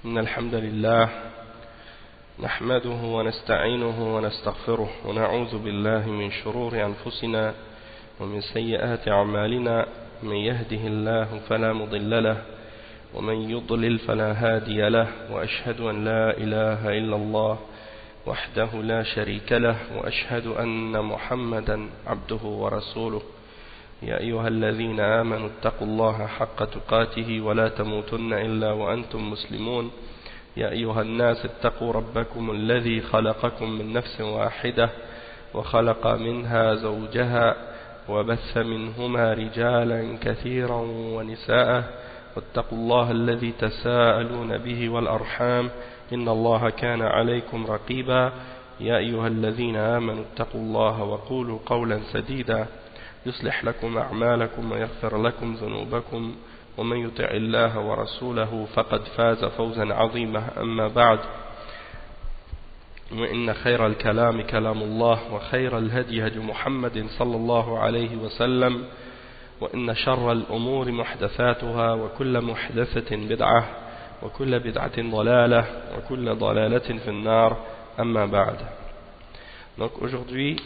إن الحمد لله نحمده ونستعينه ونستغفره ونعوذ بالله من شرور أنفسنا ومن سيئات أعمالنا. من يهده الله فلا مضل له ومن يضلل فلا هادي له، وأشهد أن لا إله إلا الله وحده لا شريك له، وأشهد أن محمدا عبده ورسوله. يا أيها الذين آمنوا اتقوا الله حق تقاته ولا تموتن إلا وأنتم مسلمون. يا أيها الناس اتقوا ربكم الذي خلقكم من نفس واحدة وخلق منها زوجها وبث منهما رجالا كثيرا ونساء، واتقوا الله الذي تساءلون به والأرحام إن الله كان عليكم رقيبا. يا أيها الذين آمنوا اتقوا الله وقولوا قولا سديدا يصلح لكم أعمالكم ويغفر لكم ذنوبكم، ومن يطع الله ورسوله فقد فاز فوزا عظيما. أما بعد، وإن خير الكلام كلام الله، وخير الهدي هدي محمد صلى الله عليه وسلم، وإن شر الأمور محدثاتها، وكل محدثة بدعة، وكل بدعة ضلالة، وكل ضلالة في النار. أما بعد. Donc aujourd'hui,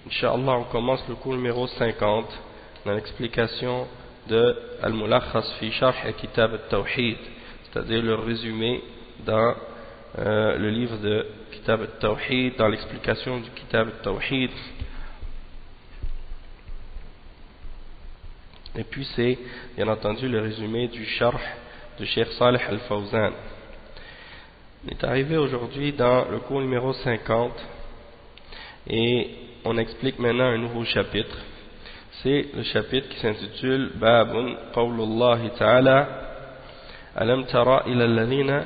Inch'Allah, on commence le cours numéro 50 dans l'explication de Al-Mulakhas fi Sharh Kitab al-Tawhid, c'est-à-dire le résumé dans le livre de Kitab al-Tawhid, dans l'explication du Kitab al-Tawhid. Et puis c'est bien entendu le résumé du Sharh de Cheikh Salih al-Fawzan. On est arrivé aujourd'hui dans le cours numéro 50 et on explique maintenant un nouveau chapitre. C'est le chapitre qui s'intitule Babun Qawlullahi Ta'ala Alam tara ila alladhina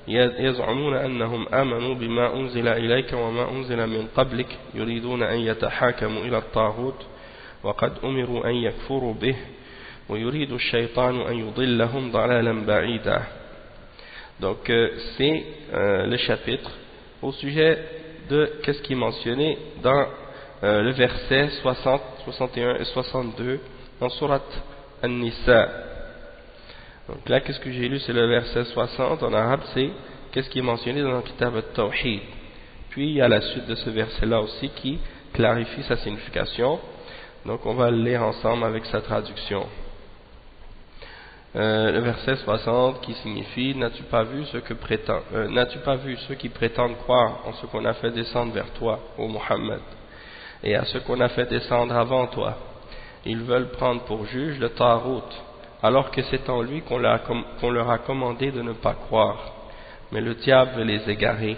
yaz'umuna annahum amanu bima unzila ilayka wa ma unzila min qablik yuriduna an yatahakamu ila at-taghut wa qad umiru an yakfuru bih wa yuridu ash-shaytanu an yudillahum dalalan ba'ida. Donc c'est le chapitre au sujet de qu'est-ce qui est mentionné dans le verset 60, 61 et 62 dans Surat An-Nisa. Donc là, qu'est-ce que j'ai lu? C'est le verset 60 en arabe, c'est qu'est-ce qui est mentionné dans le Kitab al-Tawhid. Puis il y a la suite de ce verset-là aussi qui clarifie sa signification. Donc on va le lire ensemble avec sa traduction. Le verset 60 qui signifie: n'as-tu pas vu ceux qui prétendent croire en ce qu'on a fait descendre vers toi, ô Muhammad, et à ce qu'on a fait descendre avant toi? Ils veulent prendre pour juge le Tarout, alors que c'est en lui qu'on leur a commandé de ne pas croire. Mais le diable veut les égarer,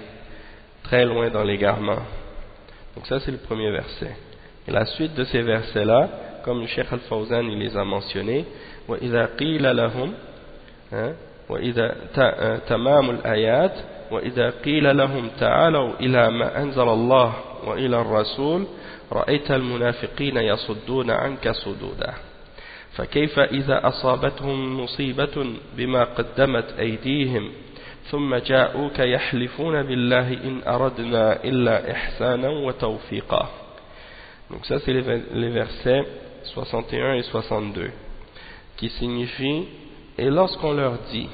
très loin dans l'égarement. Donc ça c'est le premier verset. Et la suite de ces versets-là, comme le Cheikh Al-Fawzan il les a mentionnés, وإذا قيل لهم وإذا تمام الآيات وإذا قيل لهم تعالوا إلى ما أنزل الله وإلى الرسول رأيت المنافقين يصدون عنك صدودا فكيف إذا أصابتهم مصيبة بما قدمت أيديهم ثم جاءوك يحلفون بالله إن أردنا إلا إحسانا وتوفيقا. Donc ça c'est les versets 61 et 62 qui signifie: et lorsqu'on leur dit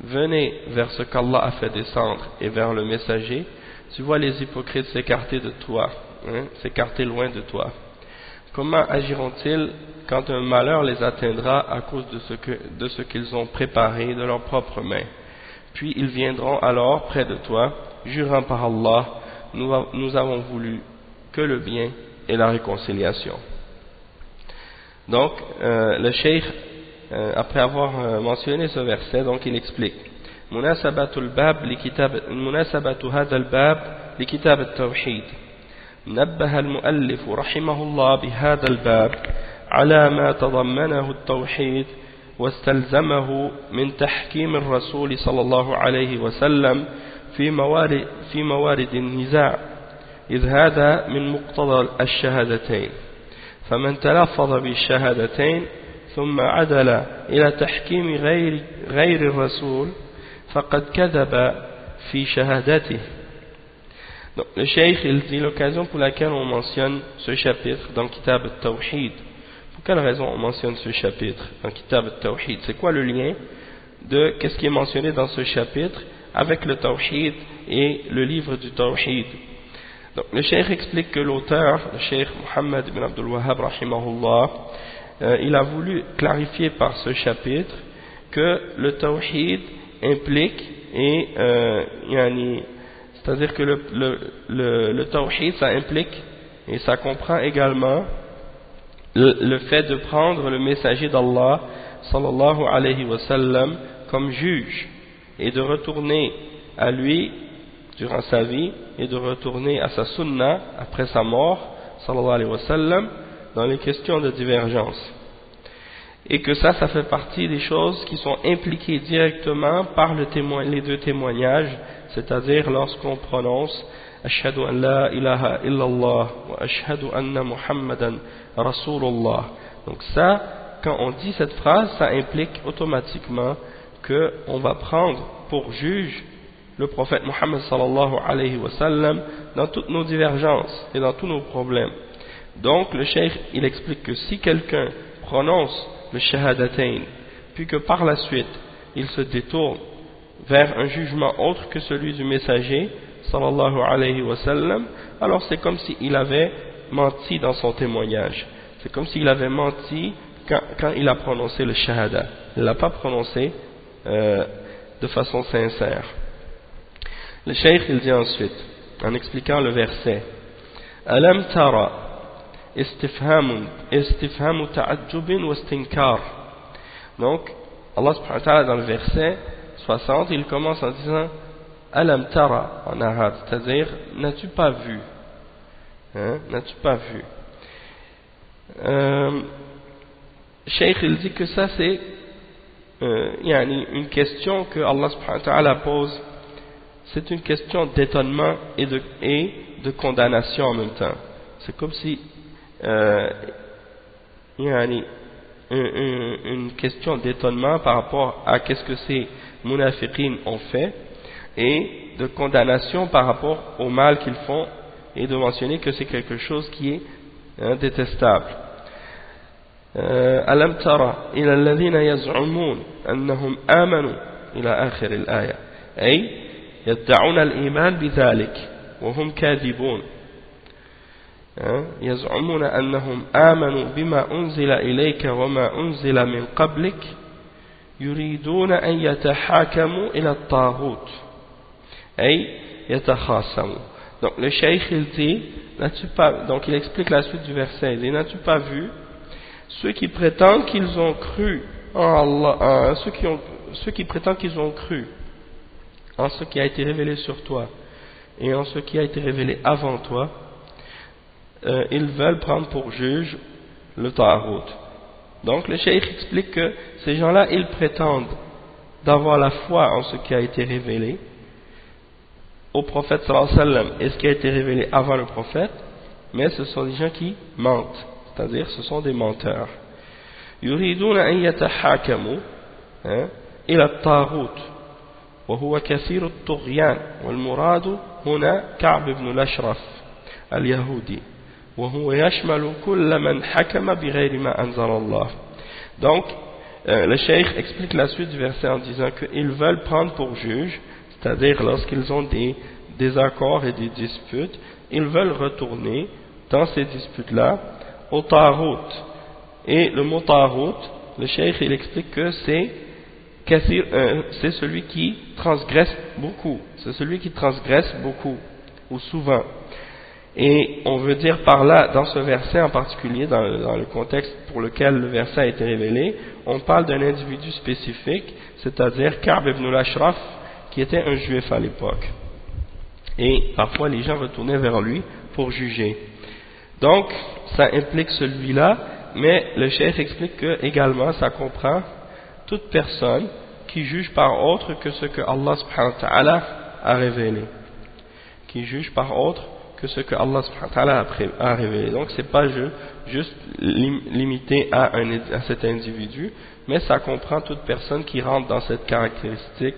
venez vers ce qu'Allah a fait descendre et vers le messager, tu vois les hypocrites s'écarter de toi, s'écarter loin de toi. Comment agiront-ils quand un malheur les atteindra à cause de ce qu'ils ont préparé de leurs propres mains? Puis ils viendront alors près de toi, jurant par Allah, nous avons voulu que le bien et la réconciliation. Donc le cheikh, après avoir mentionné ce verset, donc il explique: مناسبة هذا الباب لكتاب التوحيد. نبه المؤلف رحمه الله بهذا الباب على ما تضمنه التوحيد واستلزمه من تحكيم الرسول صلى الله عليه وسلم في موارد النزاع، إذ هذا من مقتضى الشهادتين. فمن تلفظ بالشهادتين ثم عدل إلى تحكيم غير الرسول فقد كذب في شهادته. Donc, le cheikh il dit l'occasion pour laquelle on mentionne ce chapitre dans Kitab al-Tawhid. Pour quelle raison on mentionne ce chapitre dans Kitab al-Tawhid? C'est quoi le lien de qu'est-ce qui est mentionné dans ce chapitre avec le tawhid et le livre du tawhid. Donc le cheikh explique que l'auteur, le cheikh Muhammad ibn Abdul Wahhab rahimahullah, il a voulu clarifier par ce chapitre que le tawhid implique et c'est-à-dire que le tawhid ça implique et ça comprend également le fait de prendre le messager d'Allah sallallahu alayhi wa sallam comme juge et de retourner à lui durant sa vie et de retourner à sa sunna après sa mort sallallahu alayhi wa sallam dans les questions de divergence, et que ça fait partie des choses qui sont impliquées directement par les deux témoignages, c'est-à-dire lorsqu'on prononce Ashhadu an la ilaha illallah wa ashhadu anna Muhammadan Rasulullah. Donc ça, quand on dit cette phrase, ça implique automatiquement qu'on va prendre pour juge le prophète Muhammad sallallahu alayhi wa sallam dans toutes nos divergences et dans tous nos problèmes. Donc le cheikh il explique que si quelqu'un prononce le shahadatain puis que par la suite il se détourne vers un jugement autre que celui du messager sallallahu alayhi wa sallam, alors c'est comme s'il avait menti dans son témoignage, c'est comme s'il avait menti quand il a prononcé le shahada, il ne l'a pas prononcé de façon sincère. Le cheikh il dit ensuite en expliquant le verset Alam tara istifhamu ta'ajjubin wa istinkar. Donc Allah subhanahu wa ta'ala dans le verset 60 il commence en disant Alam tara en arabe, c'est-à-dire n'as-tu pas vu, n'as-tu pas vu. Cheikh il dit que ça c'est une question que Allah subhanahu wa ta'ala pose, c'est une question d'étonnement et de condamnation en même temps. C'est comme si une question d'étonnement par rapport à qu'est-ce que ces munafiqin ont fait, et de condamnation par rapport au mal qu'ils font, et de mentionner que c'est quelque chose qui est détestable. ألم ترى إلى الذين يزعمون أنهم آمنوا إلى آخر الآية أي يدعون الإيمان بذلك وهم كاذبون يزعمون أنهم آمنوا بما أنزل إليك وما أنزل من قبلك يريدون أن يتحاكموا إلى الطاغوت أي يتخاصموا. Donc le cheikh il dit, donc il explique la suite du verset, il dit n'as-tu pas vu ceux qui prétendent qu'ils ont cru en Allah, ceux qui prétendent qu'ils ont cru en ce qui a été révélé sur toi et en ce qui a été révélé avant toi, ils veulent prendre pour juge le Taghut. Donc le cheikh explique que ces gens-là, ils prétendent d'avoir la foi en ce qui a été révélé au prophète sallallahu alayhi wa sallam et ce qui a été révélé avant le prophète, mais ce sont des gens qui mentent, c'est-à-dire ce sont des menteurs. يريدون أن يتحاكموا إلى الطاغوت وهو كثير الطغيان والمراد هنا كعب بن الأشرف اليهودي وهو يشمل كل من حكم بغير ما أنزل الله. Donc le cheikh explique la suite du verset en disant qu'ils veulent prendre pour juge, c'est-à-dire lorsqu'ils ont des désaccords et des disputes, ils veulent retourner dans ces disputes-là au Taghut. Et le mot Taghut, le cheikh il explique que c'est celui qui transgresse beaucoup, c'est celui qui transgresse beaucoup ou souvent. Et on veut dire par là, dans ce verset en particulier, dans le contexte pour lequel le verset a été révélé, on parle d'un individu spécifique, c'est-à-dire Ka'b ibn al-Ashraf, qui était un juif à l'époque. Et parfois les gens retournaient vers lui pour juger. Donc ça implique celui-là, mais le cheikh explique que également ça comprend toute personne qui juge par autre que ce que Allah subhanahu wa ta'ala a révélé, qui juge par autre que ce que Allah subhanahu wa ta'ala a révélé. Donc c'est pas juste limité à cet individu, mais ça comprend toute personne qui rentre dans cette caractéristique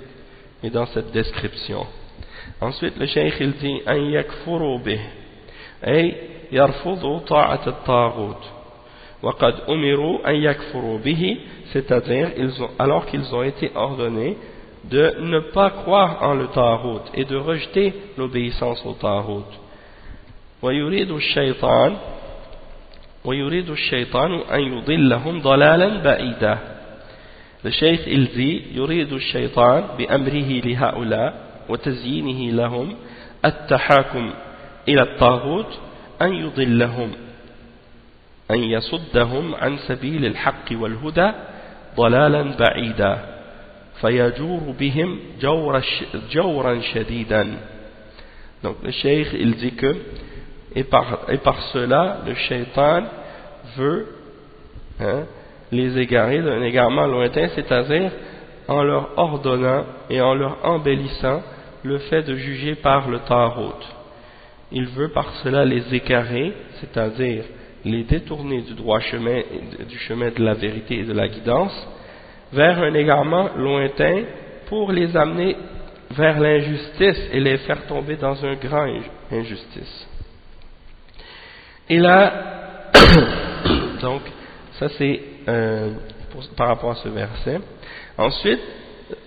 et dans cette description. Ensuite le cheikh il dit an yakfuru bih ay yarfudu ta'at at-taghut وَقَدْ أُمِرُوا أَنْ يَكْفُرُوا بِهِ, c'est-à-dire alors qu'ils ont été ordonnés de ne pas croire en le Taghut et de rejeter l'obéissance au Taghut. وَيُرِيدُ الشَّيْطَانُ أَنْ يُضِلَّهُمْ ضَلَالًا بَعِيدًا. Le Cheikh il dit يريد الشيطان بأمره لهؤلاء وتزيينه لهم التحاكم إلى الطاغوت أن يضلهم أن يصدهم عن سبيل الحق والهدى ضلالا بعيدا فيجور بهم جورا شديدا. Donc le Cheikh il dit que et par cela le shaitan veut les égarer d'un égarement lointain, c'est-à-dire en leur ordonnant et en leur embellissant le fait de juger par le Taghut. Il veut par cela les égarer, c'est-à-dire les détourner du droit chemin, du chemin de la vérité et de la guidance, vers un égarement lointain pour les amener vers l'injustice et les faire tomber dans une grande injustice. Et là, donc, ça c'est par rapport à ce verset. Ensuite,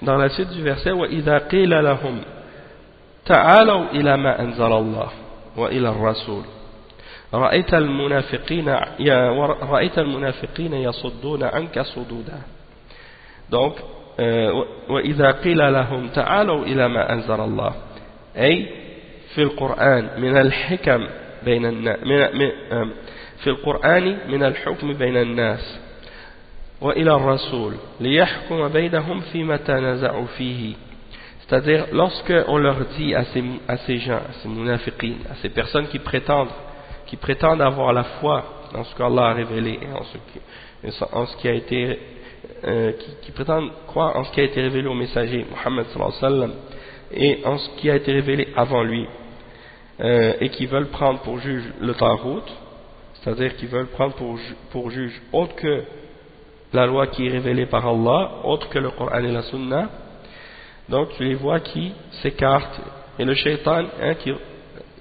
dans la suite du verset, وَإِذَا قِيلَ لَهُمْ تَعَالَوْا إِلَى مَا أَنزَلَ اللَّهُ وَإِلَى الرَّسُولِ رَأَيْتَ الْمُنَافِقِينَ يَصُدُّونَ عَنْكَ صُدُودًا. Donc, وَإِذَا قِيلَ لَهُمْ تَعَالَوْا إِلَى مَا أَنزَلَ اللَّهُ أي في القرآن من الحكم بين الناس في القرآن من الحكم بين الناس وإلى الرسول ليحكم بينهم فيما تنازعوا فيه. C'est-à-dire, lorsque on leur dit à ces gens, à ces munafiqines, à ces personnes qui prétendent avoir la foi dans ce qu'Allah a révélé et en ce qui a été qui prétendent croire en ce qui a été révélé au messager Muhammad sallallahu alayhi wa sallam et en ce qui a été révélé avant lui, et qui veulent prendre pour juge le Taghut, c'est-à-dire qu'ils veulent prendre pour juge autre que la loi qui est révélée par Allah, autre que le Coran et la Sunna. Donc tu les vois qui s'écartent, et le shaitan,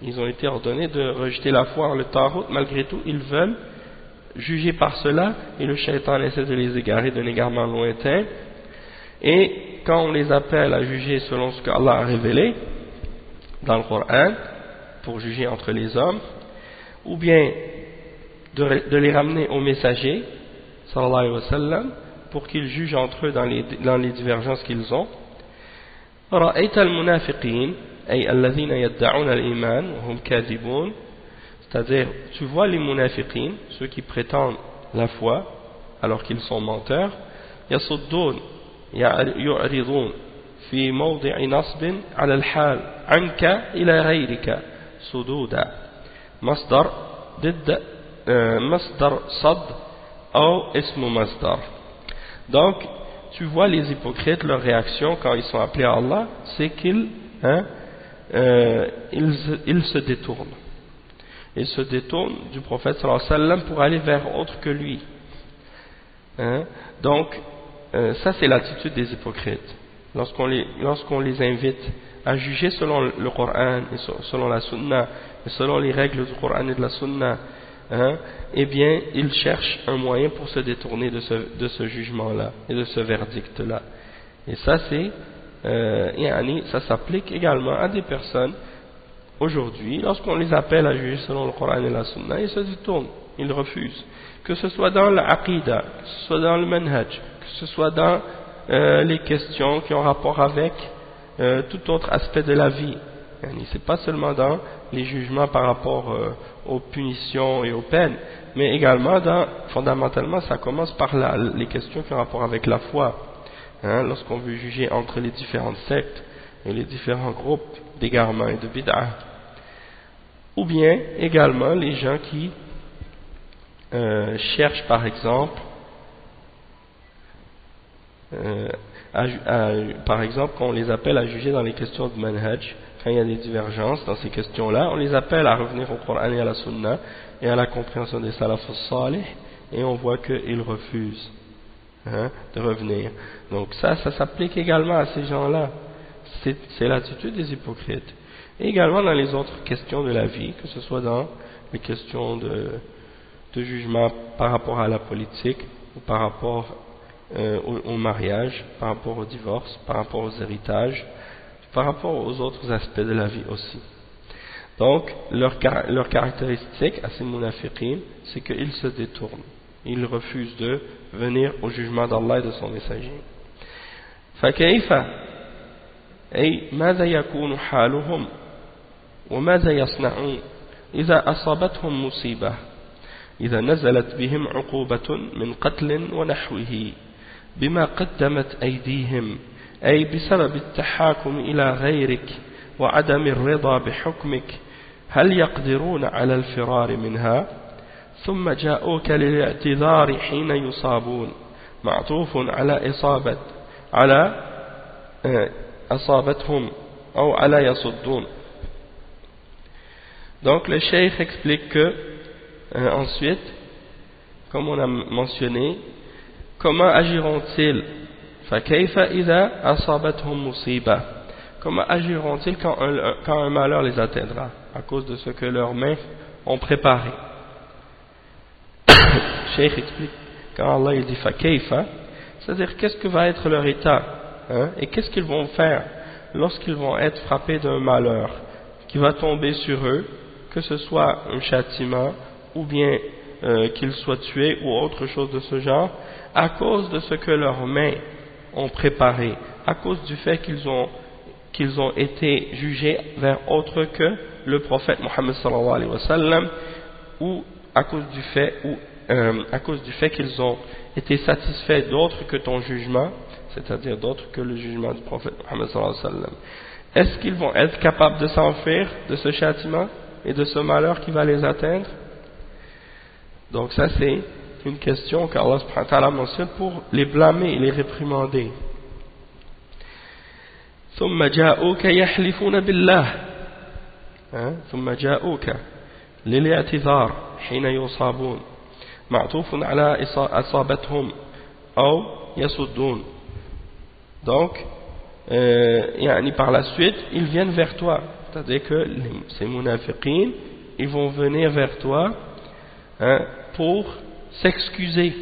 ils ont été ordonnés de rejeter la foi en le Taghut, malgré tout ils veulent juger par cela, et le shaitan essaie de les égarer d'un égarement lointain. Et quand on les appelle à juger selon ce qu'Allah a révélé dans le Coran, pour juger entre les hommes, ou bien de les ramener au messager sallallahu alayhi wa sallam pour qu'ils jugent entre eux dans les divergences qu'ils ont. رأيت المنافقين أي الذين يدعون الإيمان وهم كاذبون, c'est-à-dire tu vois les munafiqin, ceux qui prétendent la foi alors qu'ils sont menteurs, يصدون يعرضون في موضع نصب على الحال عنك إلى غيرك صدودا مصدر ضد مصدر صد أو اسم مصدر. Donc tu vois les hypocrites, leur réaction quand ils sont appelés à Allah, c'est qu'ils se détournent. Ils se détournent du prophète sallallahu alayhi wa sallam pour aller vers autre que lui. Donc ça c'est l'attitude des hypocrites. Lorsqu'on les invite à juger selon le Coran et selon la Sunna et selon les règles du Coran et de la Sunna, eh bien ils cherchent un moyen pour se détourner de ce jugement-là et de ce verdict-là. Et ça ça s'applique également à des personnes aujourd'hui. Lorsqu'on les appelle à juger selon le Coran et la Sunna, ils se détournent, ils refusent, que ce soit dans l'aqida, que ce soit dans le manhaj, que ce soit dans les questions qui ont rapport avec tout autre aspect de la vie. C'est pas seulement dans les jugements par rapport aux punitions et aux peines, mais également fondamentalement ça commence par les questions qui ont rapport avec la foi. Lorsqu'on veut juger entre les différentes sectes et les différents groupes d'égarement et de bid'ah, ou bien également les gens qui cherchent par exemple par exemple quand on les appelle à juger dans les questions de manhaj, quand il y a des divergences dans ces questions-là, on les appelle à revenir au Coran et à la Sunna et à la compréhension des salaf salih, et on voit qu'ils refusent de revenir. Donc ça s'applique également à ces gens-là. C'est l'attitude des hypocrites. Et également dans les autres questions de la vie, que ce soit dans les questions de de jugement par rapport à la politique, ou par rapport au mariage, par rapport au divorce, par rapport aux héritages, par rapport aux autres aspects de la vie aussi. Donc, leur caractéristique à ces munafiqin, c'est qu'ils se détournent. Ils refusent de venir au jugement d'Allah et de son messager. فكيف أي ماذا يكون حالهم وماذا يصنعون إذا أصابتهم مصيبة إذا نزلت بهم عقوبة من قتل ونحوه بما قدمت أيديهم أي بسبب التحاكم إلى غيرك وعدم الرضا بحكمك هل يقدرون على الفرار منها ثم جاءوك للاعتذار حين يصابون معطوف على أصابتهم أو على يصدون. Donc le cheikh explique que ensuite, comme on a mentionné, comment agiront-ils فكيف إذا أصابتهم مصيبة comment agiront-ils quand un malheur les atteindra à cause de ce que leurs mains ont préparé. Le cheikh explique quand Allah il dit فكيف, c'est-à-dire qu'est-ce que va être leur état, hein, et qu'est-ce qu'ils vont faire lorsqu'ils vont être frappés d'un malheur qui va tomber sur eux, que ce soit un châtiment ou bien qu'ils soient tués ou autre chose de ce genre, à cause de ce que leurs mains ont préparé, à cause du fait qu'ils ont été jugés vers autre que le prophète Mohammed sallallahu alayhi wa sallam, ou à cause du fait qu'ils ont été satisfaits d'autres que ton jugement, c'est-à-dire d'autres que le jugement du prophète Mohammed sallallahu alayhi wa sallam. Est-ce qu'ils vont être capables de s'enfuir de ce châtiment et de ce malheur qui va les atteindre? Donc ça c'est une question qu'Allah subhanahu wa ta'ala mentionne pour les blâmer et les réprimander. ثم جاءوك يحلفون بالله ثم جاءوك للاعتذار حين يصابون معطوف على أصابتهم أو يصدون. Donc par la suite ils viennent vers toi, c'est-à-dire que ces munafiqin ils vont venir vers toi pour s'excuser.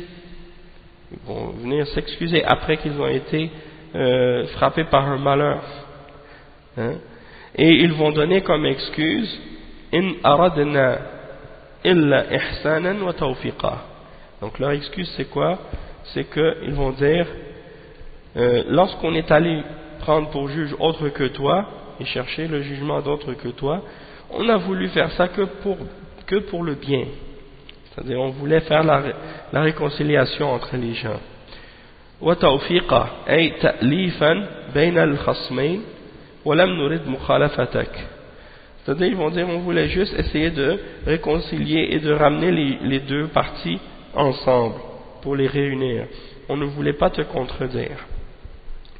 Ils vont venir s'excuser après qu'ils ont été frappés par un malheur, et ils vont donner comme excuse in aradna illa ihsanan wa tawfiqa. Donc leur excuse c'est quoi? C'est qu'ils vont dire lorsqu'on est allé prendre pour juge autre que toi et chercher le jugement d'autre que toi, on a voulu faire ça que pour le bien, c'est-à-dire on voulait faire la réconciliation entre les gens. وتوفيقا أي تأليفا بين الخصمين ولم نرد مخالفتك. C'est-à-dire ils vont dire on voulait juste essayer de réconcilier et de ramener les deux parties ensemble pour les réunir, on ne voulait pas te contredire.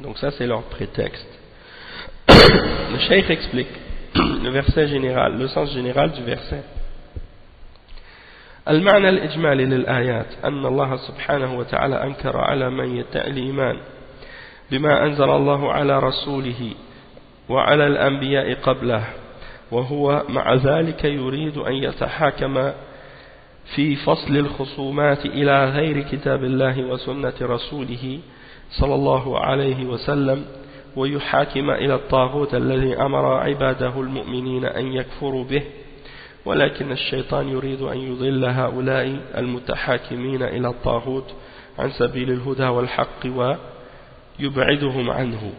Donc ça c'est leur prétexte. Le cheikh explique le verset général, le sens général du verset. المعنى الإجمالي للآيات أن الله سبحانه وتعالى أنكر على من يدعي الإيمان بما أنزل الله على رسوله وعلى الأنبياء قبله، وهو مع ذلك يريد أن يتحاكم في فصل الخصومات إلى غير كتاب الله وسنة رسوله صلى الله عليه وسلم، ويحاكم إلى الطاغوت الذي أمر عباده المؤمنين أن يكفروا به. ولكن الشيطان يريد أن يضل هؤلاء المتحاكمين إلى الطاغوت عن سبيل الهدى والحق ويبعدهم عنه.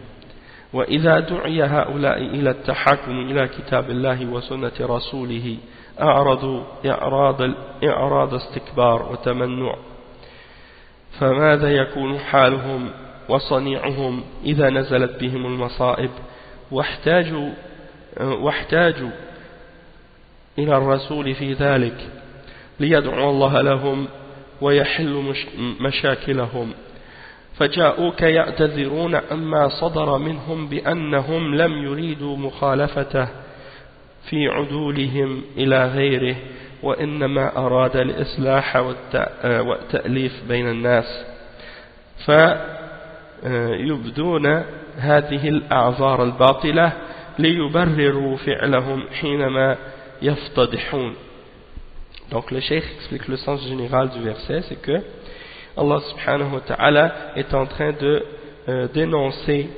وإذا دعي هؤلاء إلى التحاكم إلى كتاب الله وسنة رسوله أعرضوا إعراض استكبار وتمنع. فماذا يكون حالهم وصنيعهم إذا نزلت بهم المصائب واحتاجوا إلى الرسول في ذلك ليدعو الله لهم ويحل مشاكلهم، فجاءوك يعتذرون عما صدر منهم بأنهم لم يريدوا مخالفته في عدولهم إلى غيره، وإنما أراد الإصلاح والتأليف بين الناس، فيبدون هذه الأعذار الباطلة ليبرروا فعلهم حينما يفتضحون. Donc le cheikh explique le sens général du verset, c'est que Allah subhanahu wa ta'ala est en train de dénoncer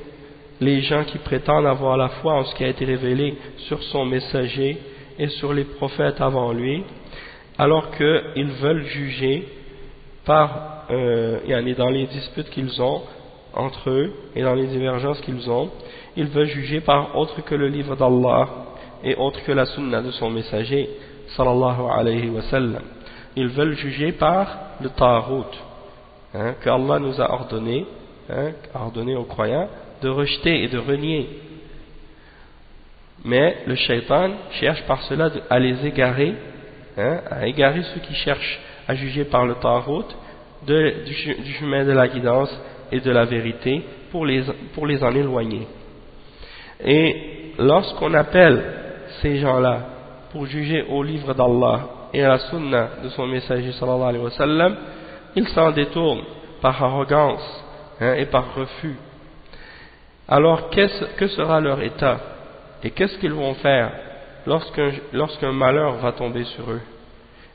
les gens qui prétendent avoir la foi en ce qui a été révélé sur son messager et sur les prophètes avant lui, alors qu'ils veulent juger par, dans les disputes qu'ils ont entre eux et dans les divergences qu'ils ont, ils veulent juger par autre que le livre d'Allah et autre que la sunna de son messager sallallahu alayhi wa sallam. Ils veulent juger par le Taghut, que Allah nous a ordonné aux croyants de rejeter et de renier. Mais le shaitan cherche par cela à les égarer, à égarer ceux qui cherchent à juger par le Taghut du chemin de la guidance et de la vérité pour les en éloigner. Et lorsqu'on appelle ces gens-là pour juger au livre d'Allah et à la sunna de son messager sallallahu alayhi wa sallam, ils s'en détournent par arrogance et par refus. Alors que sera leur état et qu'est-ce qu'ils vont faire lorsqu'un malheur va tomber sur eux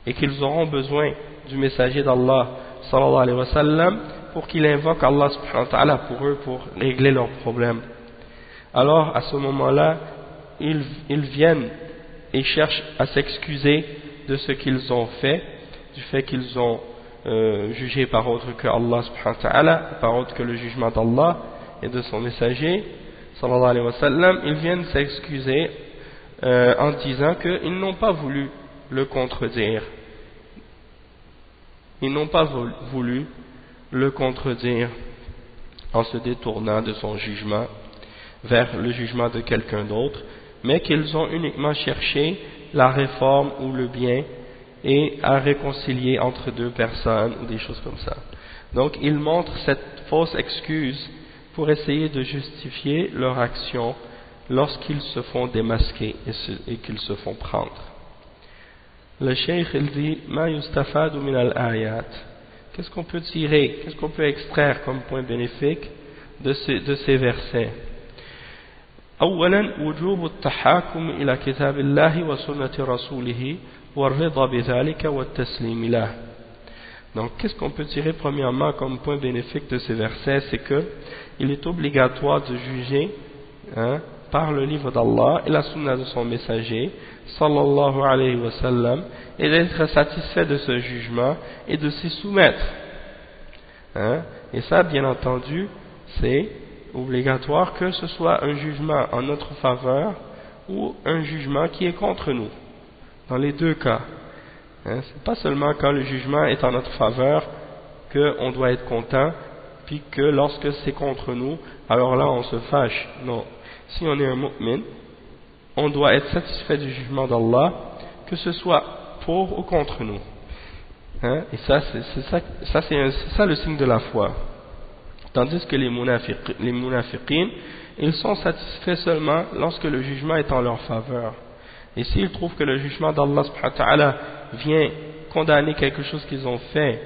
et qu'ils auront besoin du messager d'Allah sallallahu alayhi wa sallam pour qu'il invoque Allah subhanahu wa ta'ala pour eux, pour régler leurs problèmes? Alors à ce moment-là, ils viennent et cherchent à s'excuser de ce qu'ils ont fait, du fait qu'ils ont jugé par autre que Allah subhanahu wa ta'ala, par autre que le jugement d'Allah et de son messager sallallahu alayhi wa sallam. Ils viennent s'excuser en disant qu'ils n'ont pas voulu le contredire. Ils n'ont pas voulu le contredire en se détournant de son jugement vers le jugement de quelqu'un d'autre, mais qu'ils ont uniquement cherché la réforme ou le bien et à réconcilier entre deux personnes ou des choses comme ça. Donc ils montrent cette fausse excuse pour essayer de justifier leur action lorsqu'ils se font démasquer et qu'ils se font prendre. Le cheikh il dit ma yustafadu min al-ayat. Qu'est-ce qu'on peut tirer, qu'est-ce qu'on peut extraire comme point bénéfique de ces versets? أولا وجوب التحاكم إلى كتاب الله وسنة رسوله والرضا بذلك والتسليم له. Donc qu'est-ce qu'on peut tirer premièrement comme point bénéfique de ces versets? C'est que il est obligatoire de juger par le livre d'Allah et la sunna de son messager sallallahu alayhi wa sallam, et d'être satisfait de ce jugement et de s'y soumettre. Et ça, bien entendu, c'est obligatoire que ce soit un jugement en notre faveur ou un jugement qui est contre nous, dans les deux cas. C'est pas seulement quand le jugement est en notre faveur qu'on doit être content, puis que lorsque c'est contre nous, alors là on se fâche. Non, si on est un mu'min, on doit être satisfait du jugement d'Allah, que ce soit pour ou contre nous. Et ça, c'est ça le signe de la foi. Tandis que les munafiqin, ils sont satisfaits seulement lorsque le jugement est en leur faveur. Et s'ils trouvent que le jugement d'Allah subhanahu wa ta'ala vient condamner quelque chose qu'ils ont fait,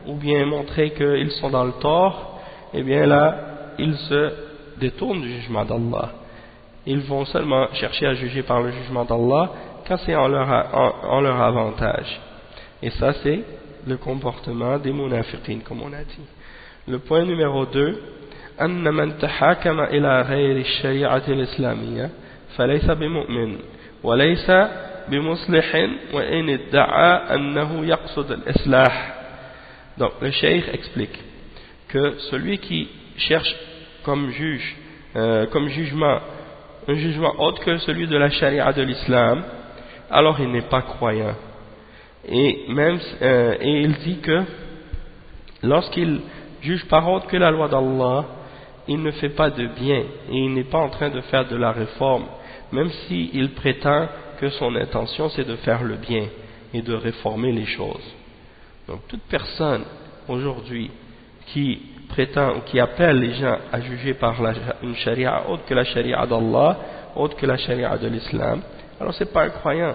ou bien montrer qu'ils sont dans le tort, eh bien là, ils se détournent du jugement d'Allah. Ils vont seulement chercher à juger par le jugement d'Allah quand c'est en leur avantage. Et ça, c'est le comportement des munafiqin, comme on a dit. Le point numéro 2, أن من تحاكم إلى غير الشريعة الإسلامية فليس بمؤمن وليس بمصلح وإن ادعى أنه يقصد الإصلاح. Donc le cheikh explique que celui qui cherche comme jugement un jugement autre que celui de la charia de l'islam, alors il n'est pas croyant. Et il dit que lorsqu'il juge par autre que la loi d'Allah, il ne fait pas de bien et il n'est pas en train de faire de la réforme, même s'il prétend que son intention c'est de faire le bien et de réformer les choses. Donc toute personne aujourd'hui qui prétend ou qui appelle les gens à juger par une charia autre que la charia d'Allah, autre que la charia de l'islam, alors c'est pas un croyant,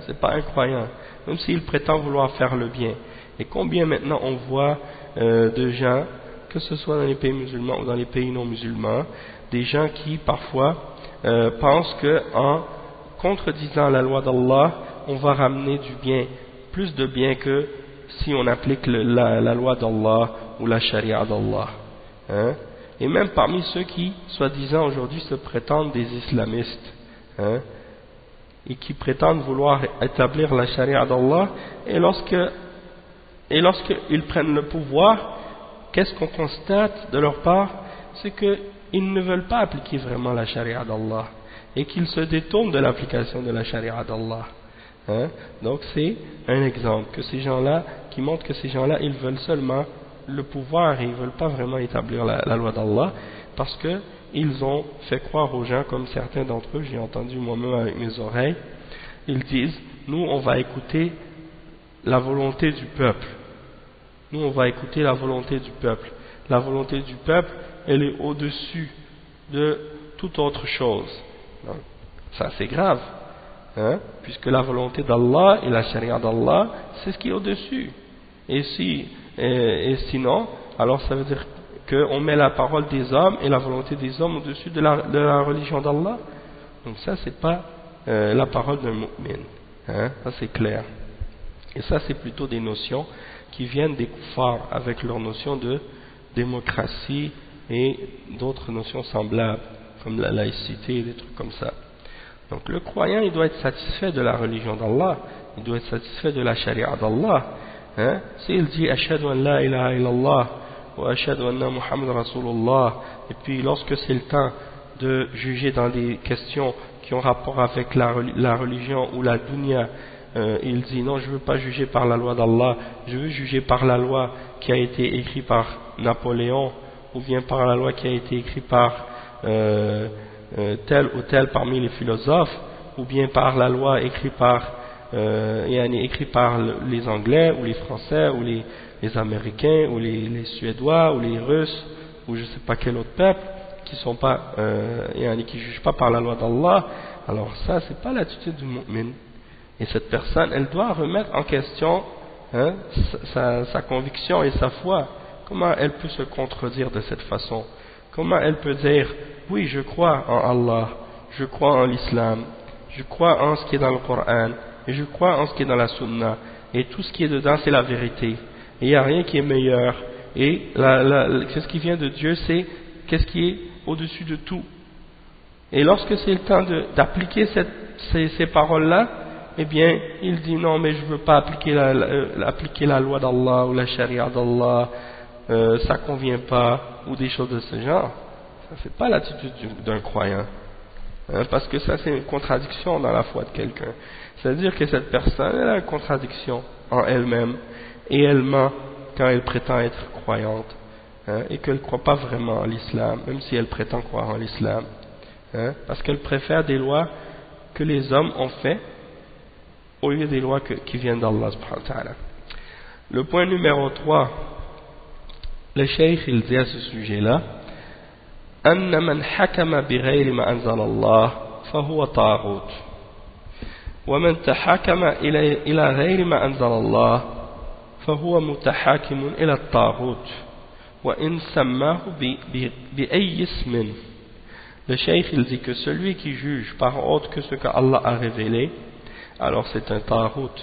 c'est pas un croyant, même s'il prétend vouloir faire le bien. Et combien maintenant on voit de gens, que ce soit dans les pays musulmans ou dans les pays non musulmans, des gens qui parfois pensent qu'en contredisant la loi d'Allah, on va ramener du bien, plus de bien que si on applique la loi d'Allah ou la charia d'Allah. Hein? Et même parmi ceux qui, soi-disant aujourd'hui, se prétendent des islamistes, hein, et qui prétendent vouloir établir la charia d'Allah, et lorsqu'ils prennent le pouvoir, qu'est-ce qu'on constate de leur part? C'est qu'ils ne veulent pas appliquer vraiment la charia d'Allah, et qu'ils se détournent de l'application de la charia d'Allah. Hein? Donc c'est un exemple que ces gens-là, qui montre que ces gens-là, ils veulent seulement le pouvoir et ils ne veulent pas vraiment établir la loi d'Allah, parce qu'ils ont fait croire aux gens, comme certains d'entre eux, j'ai entendu moi-même avec mes oreilles, ils disent, nous on va écouter la volonté du peuple. Nous on va écouter la volonté du peuple. La volonté du peuple, elle est au-dessus de toute autre chose. Donc, ça c'est grave, hein, puisque la volonté d'Allah et la charia d'Allah, c'est ce qui est au-dessus. Et sinon, alors ça veut dire qu'on met la parole des hommes et la volonté des hommes au-dessus de la religion d'Allah. Donc ça, c'est pas la parole d'un mu'min. Hein, ça c'est clair. Et ça, c'est plutôt des notions qui viennent des kuffars avec leur notion de démocratie et d'autres notions semblables, comme la laïcité et des trucs comme ça. Donc le croyant, il doit être satisfait de la religion d'Allah, il doit être satisfait de la charia d'Allah. Hein? S'il dit ashhadu an la ilaha illallah wa ashhadu anna Muhammad Rasulullah, et puis lorsque c'est le temps de juger dans des questions qui ont rapport avec la religion ou la dunya, il dit non, je ne veux pas juger par la loi d'Allah, je veux juger par la loi qui a été écrite par Napoléon, ou bien par la loi qui a été écrite par tel ou tel parmi les philosophes, ou bien par la loi écrite par les Anglais ou les Français ou les Américains ou les Suédois ou les Russes ou je ne sais pas quel autre peuple qui sont pas qui jugent pas par la loi d'Allah. Alors ça, c'est pas l'attitude du mu'min. Et cette personne, elle doit remettre en question, hein, sa conviction et sa foi. Comment elle peut se contredire de cette façon? Comment elle peut dire oui, je crois en Allah, je crois en l'islam, je crois en ce qui est dans le Coran, et je crois en ce qui est dans la Sunna, et tout ce qui est dedans c'est la vérité, et il n'y a rien qui est meilleur, et ce qui vient de Dieu c'est qu'est-ce qui est au-dessus de tout. Et lorsque c'est le temps d'appliquer ces paroles-là, eh bien il dit non, mais je ne veux pas appliquer la loi d'Allah ou la charia d'Allah, ça ne convient pas, ou des choses de ce genre. Ça c'est pas l'attitude d'un croyant, hein, parce que ça c'est une contradiction dans la foi de quelqu'un. C'est-à-dire que cette personne, elle a une contradiction en elle-même, et elle ment quand elle prétend être croyante, hein, et qu'elle ne croit pas vraiment en l'islam, même si elle prétend croire en l'islam, hein, parce qu'elle préfère des lois que les hommes ont fait au lieu des lois qui viennent d'Allah subhanahu wa ta'ala. Le point numéro 3, le cheikh il dit à ce sujet-là, أن من حكم بغير ما أنزل الله فهو طاغوت ومن تحاكم إلى غير ما أنزل الله فهو متحاكم إلى الطاغوت وإن سماه بأي اسم. Le cheikh il dit que celui qui juge par autre que ce que Allah a révélé, alors c'est un taghut.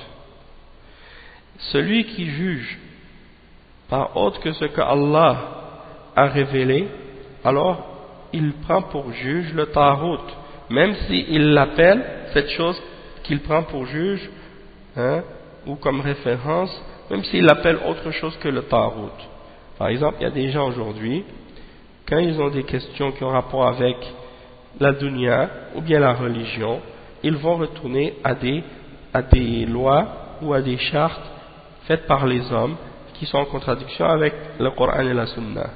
Celui qui juge par autre que ce que Allah a révélé, alors il prend pour juge le taghut, même s'il l'appelle cette chose qu'il prend pour juge, hein, ou comme référence, même s'il l'appelle autre chose que le taghut. Par exemple, il y a des gens aujourd'hui, quand ils ont des questions qui ont rapport avec la dunya ou bien la religion, ils vont retourner à des lois ou à des chartes faites par les hommes qui sont en contradiction avec le Coran et la Sunna.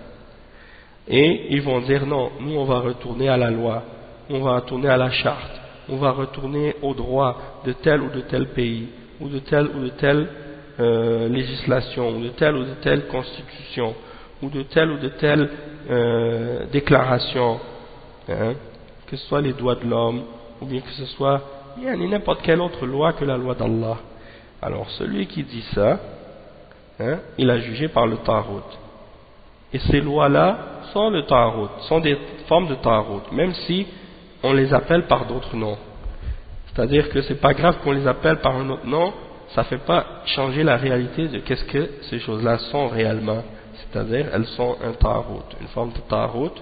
Et ils vont dire non, nous on va retourner à la loi, on va retourner à la charte, on va retourner au droit de tel ou de tel pays, ou de telle législation, ou de telle constitution, ou de telle déclaration, hein, que ce soit les droits de l'homme, ou bien que ce soit n'importe quelle autre loi que la loi d'Allah. Alors celui qui dit ça, hein, il a jugé par le taghut. Et ces lois-là sont le taghut, sont des formes de taghut, même si on les appelle par d'autres noms. C'est-à-dire que c'est pas grave qu'on les appelle par un autre nom, ça fait pas changer la réalité de qu'est-ce que ces choses-là sont réellement. C'est-à-dire, elles sont un ta'arut, une forme de ta'arut,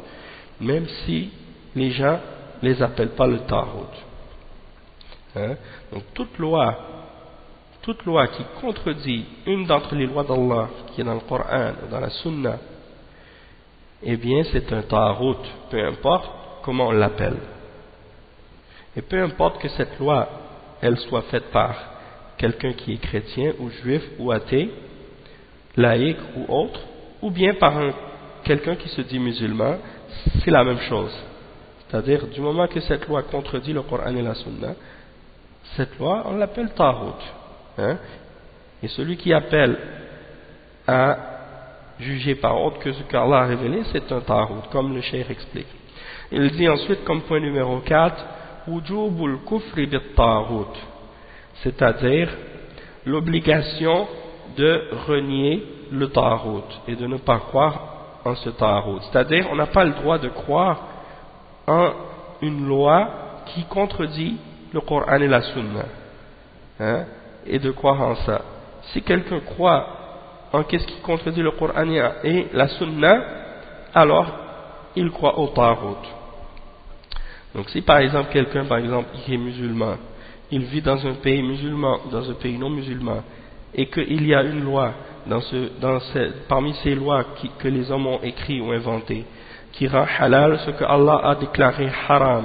même si les gens les appellent pas le ta'arut. Hein? Donc toute loi qui contredit une d'entre les lois d'Allah, qui est dans le Coran ou dans la Sunna, eh bien c'est un ta'arut, peu importe comment on l'appelle. Et peu importe que cette loi, elle soit faite par quelqu'un qui est chrétien ou juif ou athée, laïque ou autre, ou bien par quelqu'un qui se dit musulman, c'est la même chose. C'est-à-dire, du moment que cette loi contredit le Coran et la Sunna, cette loi, on l'appelle ta'arut. Hein? Et celui qui appelle à juger par autre que ce qu'Allah a révélé, c'est un ta'arut, comme le cheikh explique. Il dit ensuite, comme point numéro 4, wujubul kufri bit ta'arut, c'est-à-dire l'obligation de renier le ta'arut et de ne pas croire en ce ta'arut. C'est-à-dire, on n'a pas le droit de croire en une loi qui contredit le Coran et la Sunna, hein, et de croire en ça. Si quelqu'un croit en qu'est-ce qui contredit le Coran et la Sunna, alors il croit au ta'arut. Donc si par exemple quelqu'un, par exemple, qui est musulman, il vit dans un pays musulman, dans un pays non musulman, et qu'il y a une loi parmi ces lois que les hommes ont écrites ou inventées, qui rend halal ce que Allah a déclaré haram,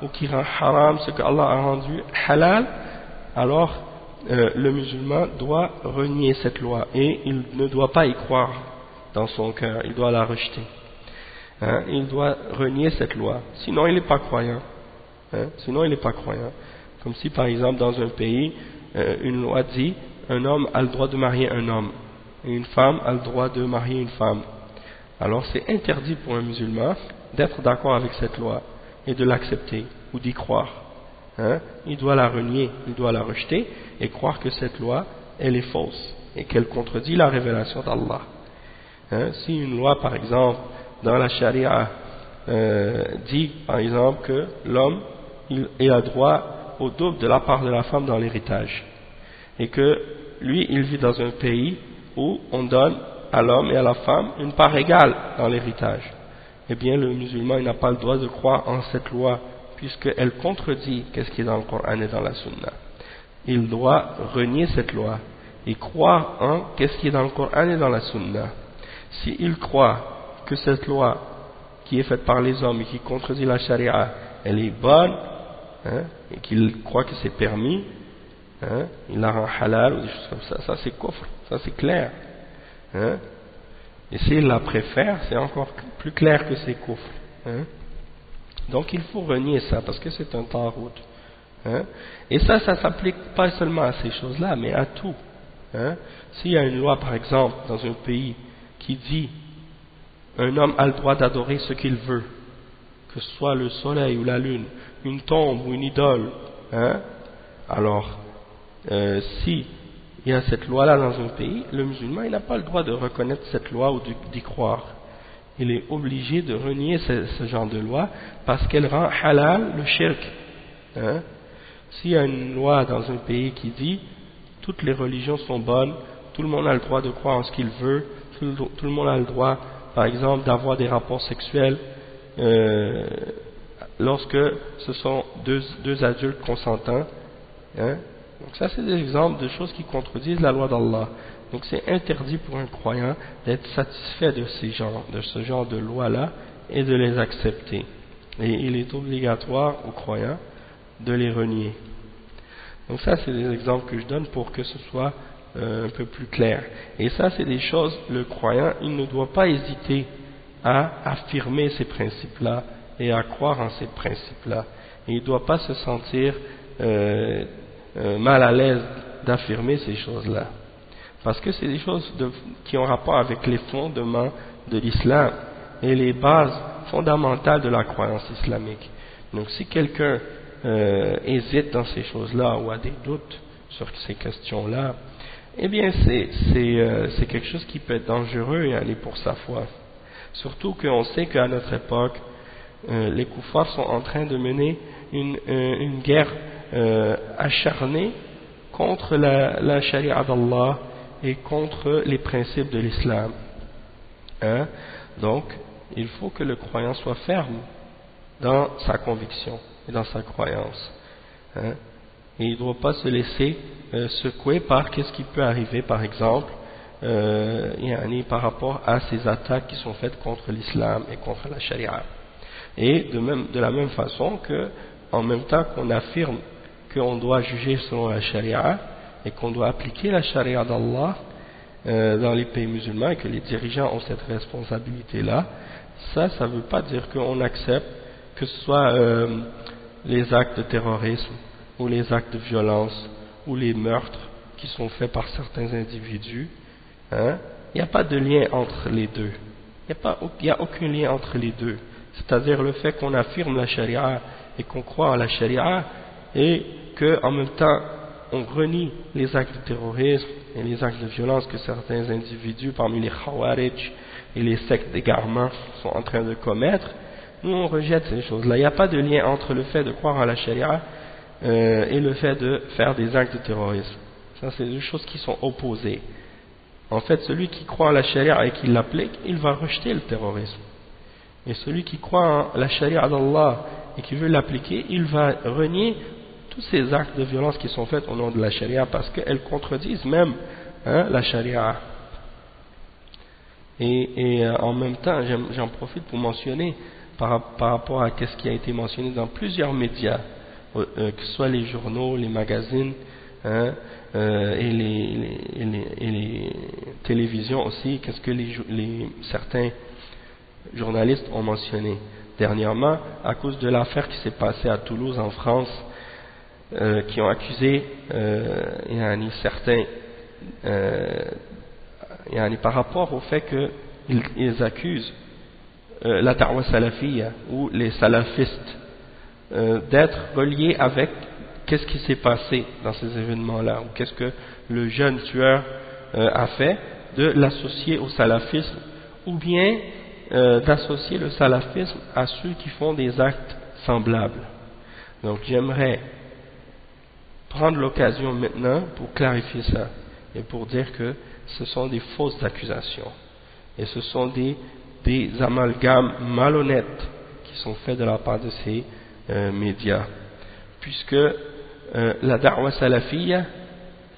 ou qui rend haram ce que Allah a rendu halal, alors le musulman doit renier cette loi et il ne doit pas y croire dans son cœur, il doit la rejeter. Hein, il doit renier cette loi, sinon il n'est pas croyant. Hein, sinon il n'est pas croyant. Comme si par exemple dans un pays, une loi dit un homme a le droit de marier un homme et une femme a le droit de marier une femme. Alors c'est interdit pour un musulman d'être d'accord avec cette loi et de l'accepter ou d'y croire. Hein, il doit la renier, il doit la rejeter et croire que cette loi elle est fausse et qu'elle contredit la révélation d'Allah. Hein, si une loi par exemple dans la charia dit par exemple que l'homme il a droit au double de la part de la femme dans l'héritage et que lui il vit dans un pays où on donne à l'homme et à la femme une part égale dans l'héritage, eh bien le musulman il n'a pas le droit de croire en cette loi puisqu'elle contredit qu'est-ce qui est dans le Coran et dans la Sunna. Il doit renier cette loi et croire en qu'est-ce qui est dans le Coran et dans la Sunna. S'il croit que cette loi qui est faite par les hommes et qui contredit la charia, elle est bonne, hein, et qu'il croit que c'est permis, hein, il la rend halal ou des choses comme ça, ça c'est kufr, ça c'est clair. Hein, et s'il la préfère, c'est encore plus clair que c'est kufr. Hein. Donc il faut renier ça parce que c'est un ta'arut. Hein. Et ça s'applique pas seulement à ces choses-là, mais à tout. Hein. S'il y a une loi, par exemple, dans un pays qui dit un homme a le droit d'adorer ce qu'il veut, que ce soit le soleil ou la lune, une tombe ou une idole, hein, alors si il y a cette loi-là dans un pays, le musulman il n'a pas le droit de reconnaître cette loi ou d'y croire. Il est obligé de renier ce genre de loi parce qu'elle rend halal le shirk. Hein. S'il y a une loi dans un pays qui dit toutes les religions sont bonnes, tout le monde a le droit de croire en ce qu'il veut, tout le monde a le droit, par exemple, d'avoir des rapports sexuels lorsque ce sont deux adultes consentants. Hein. Donc ça c'est des exemples de choses qui contredisent la loi d'Allah. Donc c'est interdit pour un croyant d'être satisfait de ce genre de loi-là et de les accepter. Et il est obligatoire aux croyants de les renier. Donc ça c'est des exemples que je donne pour que ce soit un peu plus clair. Et ça c'est des choses, le croyant il ne doit pas hésiter à affirmer ces principes-là et à croire en ces principes-là. Et il ne doit pas se sentir mal à l'aise d'affirmer ces choses-là. Parce que c'est des choses qui ont rapport avec les fondements de l'islam et les bases fondamentales de la croyance islamique. Donc si quelqu'un hésite dans ces choses-là ou a des doutes sur ces questions-là, eh bien c'est quelque chose qui peut être dangereux et aller pour sa foi. Surtout qu'on sait qu'à notre époque, les koufars sont en train de mener une guerre acharné contre la charia d'Allah et contre les principes de l'islam. Hein? Donc, il faut que le croyant soit ferme dans sa conviction et dans sa croyance. Hein? Et il ne doit pas se laisser secouer par qu'est-ce qui peut arriver, par exemple, par rapport à ces attaques qui sont faites contre l'islam et contre la charia. Et de la même façon que, en même temps qu'on affirme qu'on doit juger selon la charia et qu'on doit appliquer la charia d'Allah dans les pays musulmans et que les dirigeants ont cette responsabilité-là, ça ne veut pas dire qu'on accepte que ce soit les actes de terrorisme ou les actes de violence ou les meurtres qui sont faits par certains individus. Hein? Il n'y a pas de lien entre les deux. Il n'y a aucun lien entre les deux. C'est-à-dire le fait qu'on affirme la charia et qu'on croit en la charia et qu'en même temps on renie les actes de terrorisme et les actes de violence que certains individus parmi les khawarij et les sectes d'égarement sont en train de commettre. Nous on rejette ces choses-là. Il n'y a pas de lien entre le fait de croire en la charia et le fait de faire des actes de terrorisme. Ça c'est deux choses qui sont opposées. En fait, celui qui croit en la charia et qui l'applique, il va rejeter le terrorisme. Et celui qui croit en la charia d'Allah et qui veut l'appliquer, il va renier tous ces actes de violence qui sont faits au nom de la charia parce qu'elles contredisent même la charia. Et en même temps, j'en profite pour mentionner par rapport à ce qui a été mentionné dans plusieurs médias, que ce soit les journaux, les magazines et les télévisions aussi, qu'est-ce que certains journalistes ont mentionné dernièrement à cause de l'affaire qui s'est passée à Toulouse en France, qui ont accusé certains par rapport au fait qu'ils accusent la da'wa salafiyya ou les salafistes d'être reliés avec qu'est-ce qui s'est passé dans ces événements-là, ou qu'est-ce que le jeune tueur a fait, de l'associer au salafisme, ou bien d'associer le salafisme à ceux qui font des actes semblables. Donc j'aimerais prendre l'occasion maintenant pour clarifier ça et pour dire que ce sont des fausses accusations et ce sont des amalgames malhonnêtes qui sont faits de la part de ces médias, puisque la da'wa salafiyya,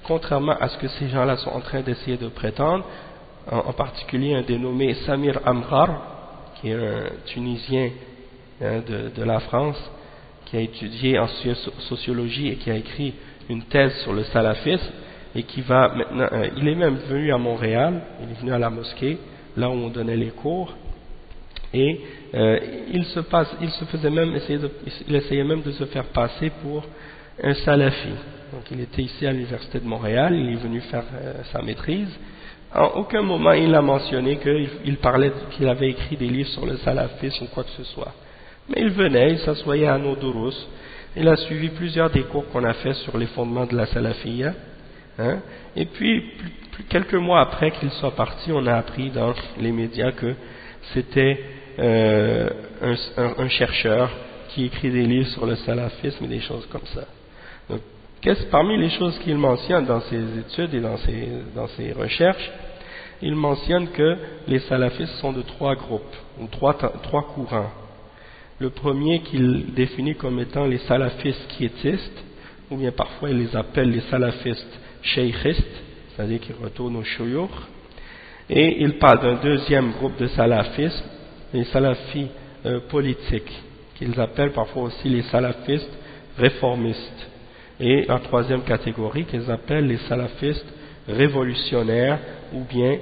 contrairement à ce que ces gens-là sont en train d'essayer de prétendre, en particulier un dénommé Samir Amghar, qui est un Tunisien de la France, qui a étudié en sociologie et qui a écrit une thèse sur le salafisme, et qui va maintenant, il est même venu à Montréal, il est venu à la mosquée, là où on donnait les cours, et il essayait même de se faire passer pour un salafi. Donc il était ici à l'université de Montréal, il est venu faire sa maîtrise. En aucun moment il a mentionné qu'il avait écrit des livres sur le salafisme ou quoi que ce soit. Mais il venait, il s'assoyait à nos durus, il a suivi plusieurs des cours qu'on a fait sur les fondements de la salafiyya. Et puis, quelques mois après qu'il soit parti, on a appris dans les médias que c'était un chercheur qui écrit des livres sur le salafisme et des choses comme ça. Donc, parmi les choses qu'il mentionne dans ses études et dans ses recherches, il mentionne que les salafistes sont de trois groupes, ou trois courants. Le premier qu'il définit comme étant les salafistes quiétistes, ou bien parfois il les appelle les salafistes cheikhistes, c'est-à-dire qui retournent au shuyukh. Et il parle d'un deuxième groupe de salafistes, les salafis politiques, qu'ils appellent parfois aussi les salafistes réformistes. Et la troisième catégorie qu'ils appellent les salafistes révolutionnaires, ou bien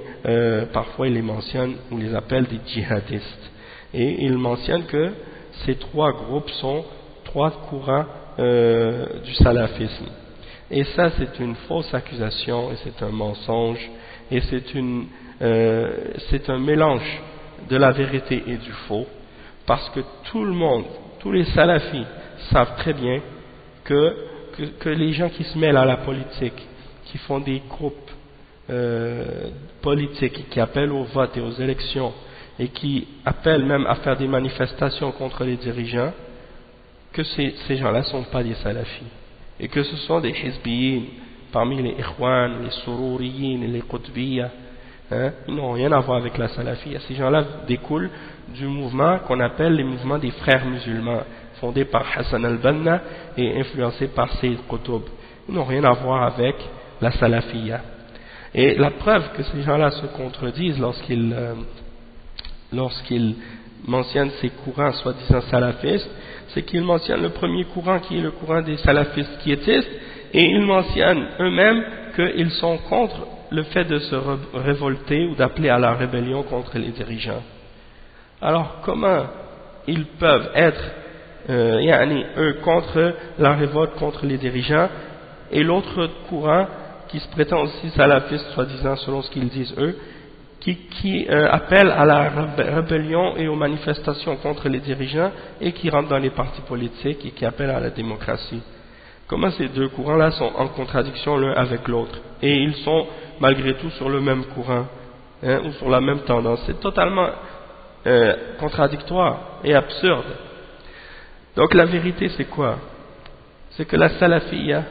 parfois ils les mentionnent ou les appellent des djihadistes. Et ils mentionnent que ces trois groupes sont trois courants du salafisme. Et ça c'est une fausse accusation et c'est un mensonge et c'est un mélange de la vérité et du faux, parce que tout le monde, tous les salafis savent très bien que les gens qui se mêlent à la politique, qui font des groupes politiques, qui appellent au vote et aux élections et qui appellent même à faire des manifestations contre les dirigeants, que ces gens-là ne sont pas des salafis. et que ce sont des hizbiyin parmi les ikhwan, les sururiyin et les qutbiyya, hein, ils n'ont rien à voir avec la salafiyya. Ces gens-là découlent du mouvement qu'on appelle les mouvements des frères musulmans, fondé par Hassan al-Banna et influencé par Sayyid Qutb. Ils n'ont rien à voir avec la salafiyya. Et la preuve que ces gens-là se contredisent lorsqu'ils mentionnent ces courants soi-disant salafistes, c'est qu'ils mentionnent le premier courant qui est le courant des salafistes quiétistes, et ils mentionnent eux-mêmes qu'ils sont contre le fait de se révolter ou d'appeler à la rébellion contre les dirigeants. Alors comment ils peuvent être eux contre la révolte contre les dirigeants, et l'autre courant qui se prétend aussi salafiste soi-disant selon ce qu'ils disent eux, qui appelle à la rébellion et aux manifestations contre les dirigeants et qui rentre dans les partis politiques et qui appelle à la démocratie. Comment ces deux courants-là sont en contradiction l'un avec l'autre, et ils sont malgré tout sur le même courant, hein, ou sur la même tendance? C'est totalement contradictoire et absurde. Donc la vérité c'est quoi? C'est que la salafiyya,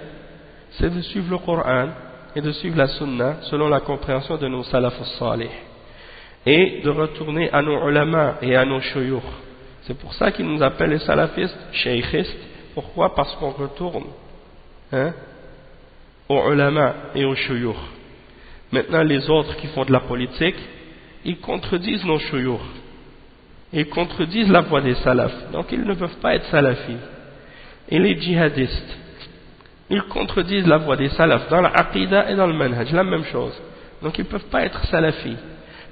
c'est de suivre le Coran et de suivre la Sunna selon la compréhension de nos salafus salih, et de retourner à nos ulama et à nos shuyukh. C'est pour ça qu'ils nous appellent les salafistes shaykhistes. Pourquoi? Parce qu'on retourne, hein, aux ulama et aux shuyukh. Maintenant les autres qui font de la politique, ils contredisent nos shuyukh, ils contredisent la voie des salafs, donc ils ne peuvent pas être salafis. Et les djihadistes, ils contredisent la voie des salafs dans la aqidah et dans le manhaj, la même chose. Donc ils ne peuvent pas être salafis,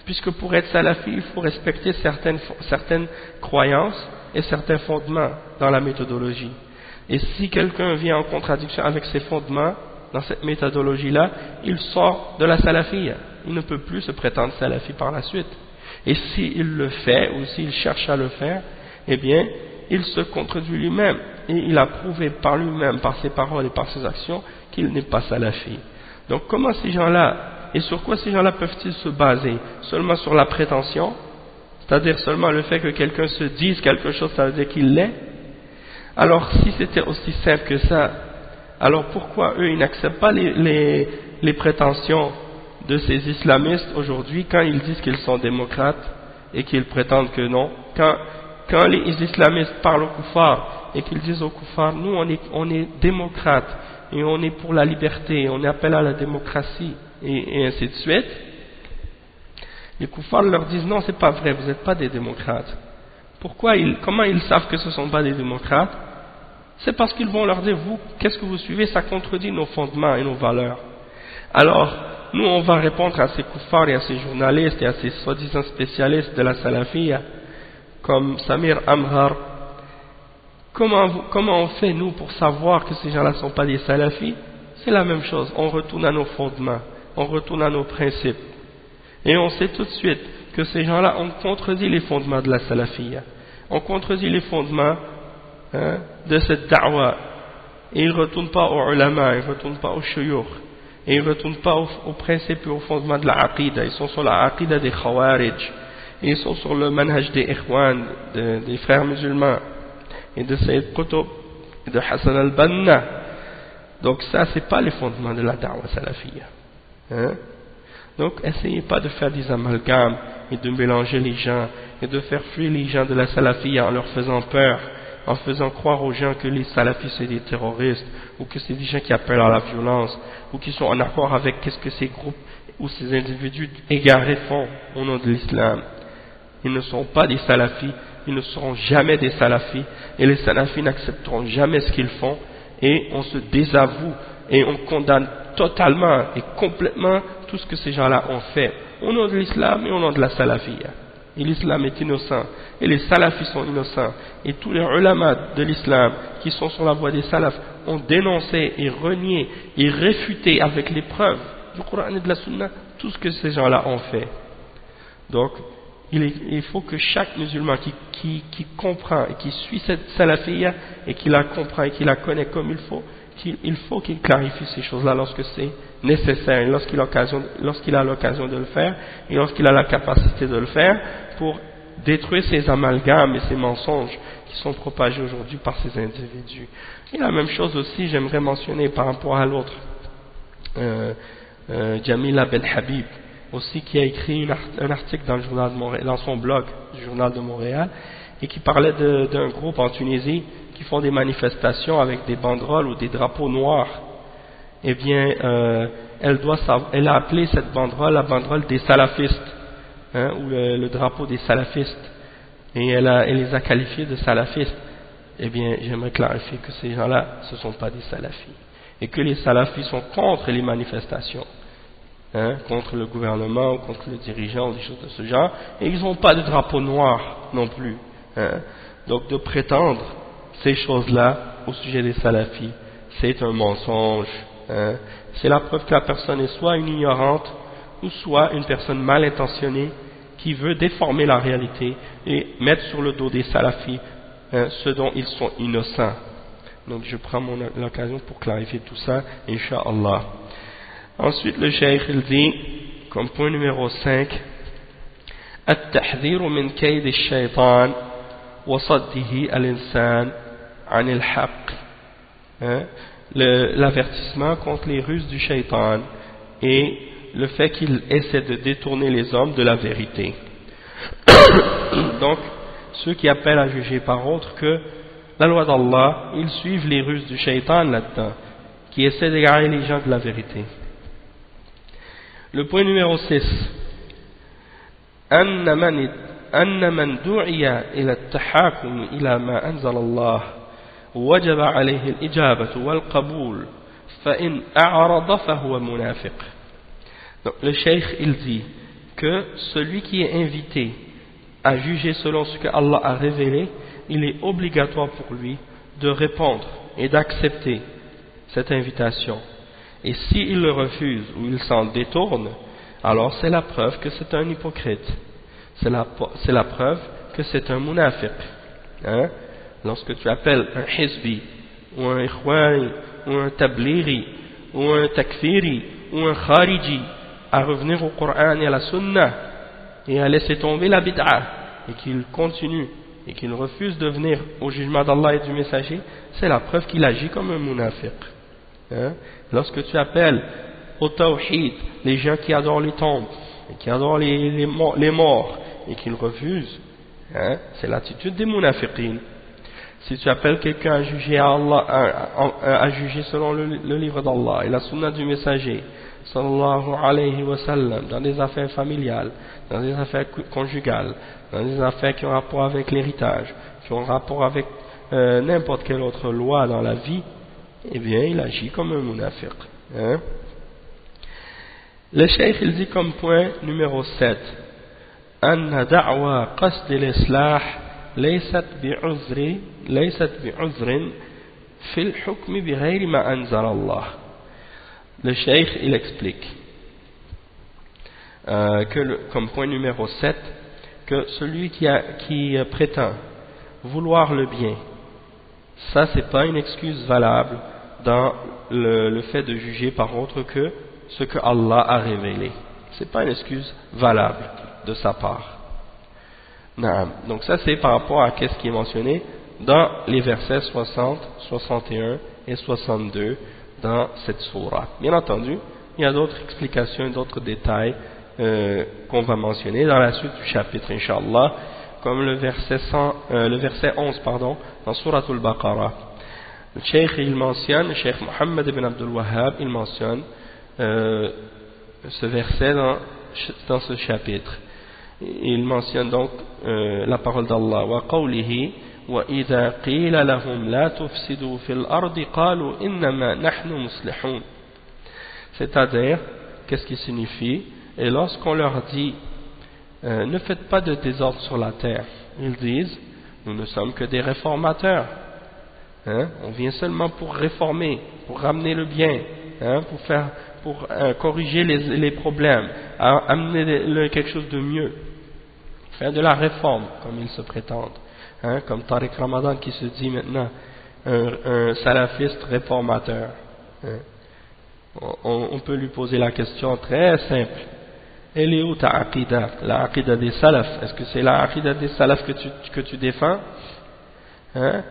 puisque pour être salafi, il faut respecter certaines croyances et certains fondements dans la méthodologie. Et si quelqu'un vient en contradiction avec ces fondements dans cette méthodologie-là, il sort de la salafiyya. Il ne peut plus se prétendre salafi par la suite. Et s'il le fait, ou s'il cherche à le faire, eh bien, il se contredit lui-même. Et il a prouvé par lui-même, par ses paroles et par ses actions, qu'il n'est pas salafi. Donc comment ces gens-là, et sur quoi ces gens-là peuvent-ils se baser? Seulement sur la prétention? C'est-à-dire seulement le fait que quelqu'un se dise quelque chose, ça veut dire qu'il l'est? Alors si c'était aussi simple que ça, alors pourquoi eux ils n'acceptent pas les prétentions de ces islamistes aujourd'hui quand ils disent qu'ils sont démocrates et qu'ils prétendent que non? Quand les islamistes parlent aux koufars et qu'ils disent aux koufars, nous on est démocrates et on est pour la liberté, on appelle à la démocratie et ainsi de suite, les koufars leur disent non, c'est pas vrai, vous n'êtes pas des démocrates. Comment ils savent que ce ne sont pas des démocrates? C'est parce qu'ils vont leur dire, vous, qu'est-ce que vous suivez? Ça contredit nos fondements et nos valeurs. Alors, nous on va répondre à ces koufars et à ces journalistes et à ces soi-disant spécialistes de la salafiyya, comme Samir Amhar. Comment on fait nous pour savoir que ces gens-là ne sont pas des salafis? C'est la même chose, on retourne à nos fondements, on retourne à nos principes, et on sait tout de suite que ces gens-là ont contredit les fondements de la salafiyya, on contredit les fondements, hein, de cette da'wa, et ils ne retournent pas aux ulama, ils ne retournent pas aux shuyukh, et ils ne retournent pas aux principes et aux fondements de la aqidah. Ils sont sur la aqidah des khawarij, et ils sont sur le manhaj des ikhwan, des frères musulmans, et de Sayyid Qutb, et de Hassan al-Banna. Donc ça, c'est pas les fondements de la da'wa salafiyya, hein? Donc essayez pas de faire des amalgames et de mélanger les gens et de faire fuir les gens de la salafiyya en leur faisant peur, en faisant croire aux gens que les salafis c'est des terroristes, ou que c'est des gens qui appellent à la violence, ou qui sont en accord avec qu'est-ce que ces groupes ou ces individus égarés font au nom de l'islam. Ils ne sont pas des salafis, ils ne seront jamais des salafis, et les salafis n'accepteront jamais ce qu'ils font, et on se désavoue et on condamne totalement et complètement tout ce que ces gens-là ont fait au nom de l'islam et au nom de la salafiyya. Et l'islam est innocent, et les salafis sont innocents, et tous les ulama de l'islam qui sont sur la voie des salafs ont dénoncé et renié et réfuté avec les preuves du Coran et de la Sunna tout ce que ces gens-là ont fait. Donc il faut que chaque musulman qui comprend et qui suit cette salafiyya et qui la comprend et qui la connaît comme il faut qu'il clarifie ces choses-là lorsque c'est nécessaire, et lorsqu'il a l'occasion de le faire, et lorsqu'il a la capacité de le faire, pour détruire ces amalgames et ces mensonges qui sont propagés aujourd'hui par ces individus. Et la même chose aussi, j'aimerais mentionner par rapport à l'autre, Jamila Ben Habib, aussi, qui a écrit un article dans le journal de Montréal, dans son blog du journal de Montréal, et qui parlait d'un groupe en Tunisie qui font des manifestations avec des banderoles ou des drapeaux noirs. Eh bien, elle a appelé cette banderole la banderole des salafistes, ou le drapeau des salafistes, et elle les a qualifiés de salafistes. Eh bien, j'aimerais clarifier que ces gens-là, ce ne sont pas des salafis, et que les salafis sont contre les manifestations, contre le gouvernement, ou contre le dirigeant, ou des choses de ce genre, et ils n'ont pas de drapeau noir non plus. Donc de prétendre ces choses-là au sujet des salafis, c'est un mensonge. C'est la preuve que la personne est soit une ignorante, ou soit une personne mal intentionnée qui veut déformer la réalité et mettre sur le dos des salafis ce dont ils sont innocents. Donc je prends l'occasion pour clarifier tout ça, Inch'Allah. Ensuite le cheikh il dit, comme point numéro 5, التحذير من كيد الشيطان وصده الإنسان عن الحق. L'avertissement contre les ruses du shaitan et le fait qu'il essaie de détourner les hommes de la vérité. Donc, ceux qui appellent à juger par autre que la loi d'Allah, ils suivent les ruses du shaitan là-dedans, qui essaie d'égarer les gens de la vérité. Le point numéro 6. أن من دعي إلى التحاكم إلى ما أنزل الله وجب عليه الإجابة والقبول فإن أعرض فهو منافق. Donc le cheikh il dit que celui qui est invité à juger selon ce que Allah a révélé, il est obligatoire pour lui de répondre et d'accepter cette invitation. Et s'il le refuse ou il s'en détourne, alors c'est la preuve que c'est un hypocrite. C'est la preuve que c'est un munafiq. Lorsque tu appelles un hizbi, ou un ikhwani, ou un tabliri, ou un takfiri, ou un khariji, à revenir au Coran et à la Sunna, et à laisser tomber la bid'a, et qu'il continue, et qu'il refuse de venir au jugement d'Allah et du messager, c'est la preuve qu'il agit comme un munafiq. Lorsque tu appelles au tawhid, les gens qui adorent les tombes, et qui adorent les morts, et qu'ils refusent, c'est l'attitude des munafiqin. Si tu appelles quelqu'un à juger à juger selon le livre d'Allah et la sunna du messager, sallallahu alayhi wa sallam, dans des affaires familiales, dans des affaires conjugales, dans des affaires qui ont rapport avec l'héritage, qui ont rapport avec n'importe quelle autre loi dans la vie, eh bien, il agit comme un munafiq. Le cheikh, il dit comme point numéro 7, أن دعوى قصد الإصلاح ليست بعذر في الحكم بغير ما أنزل الله. Le cheikh, il explique comme point numéro 7 que celui qui prétend vouloir le bien, ça c'est pas une excuse valable dans le fait de juger par autre que ce que Allah a révélé. C'est pas une excuse valable de sa part. Donc ça c'est par rapport à ce qui est mentionné dans les versets 60, 61 et 62 dans cette sourate. Bien entendu, il y a d'autres explications et d'autres détails qu'on va mentionner dans la suite du chapitre, Inch'Allah, comme le verset 11 dans Surat al-Baqarah. Le cheikh il mentionne, le cheikh Mohammed ibn Abdul Wahhab, il mentionne ce verset dans ce chapitre. Il mentionne donc la parole d'Allah, wa qawlihi wa idha qila lahum la tufsidu fil ardi qalu innama nahnu muslihun. C'est-à-dire, qu'est-ce qui signifie? Et lorsqu'on leur dit ne faites pas de désordre sur la terre, ils disent nous ne sommes que des réformateurs. On vient seulement pour réformer, pour ramener le bien, pour corriger les problèmes, amener quelque chose de mieux, faire de la réforme, comme ils se prétendent, comme Tariq Ramadan qui se dit maintenant un salafiste réformateur. On peut lui poser la question très simple, Elle est où ta aqida? La aqida des salaf. Est-ce que c'est la aqida des salaf que tu défends? Hein?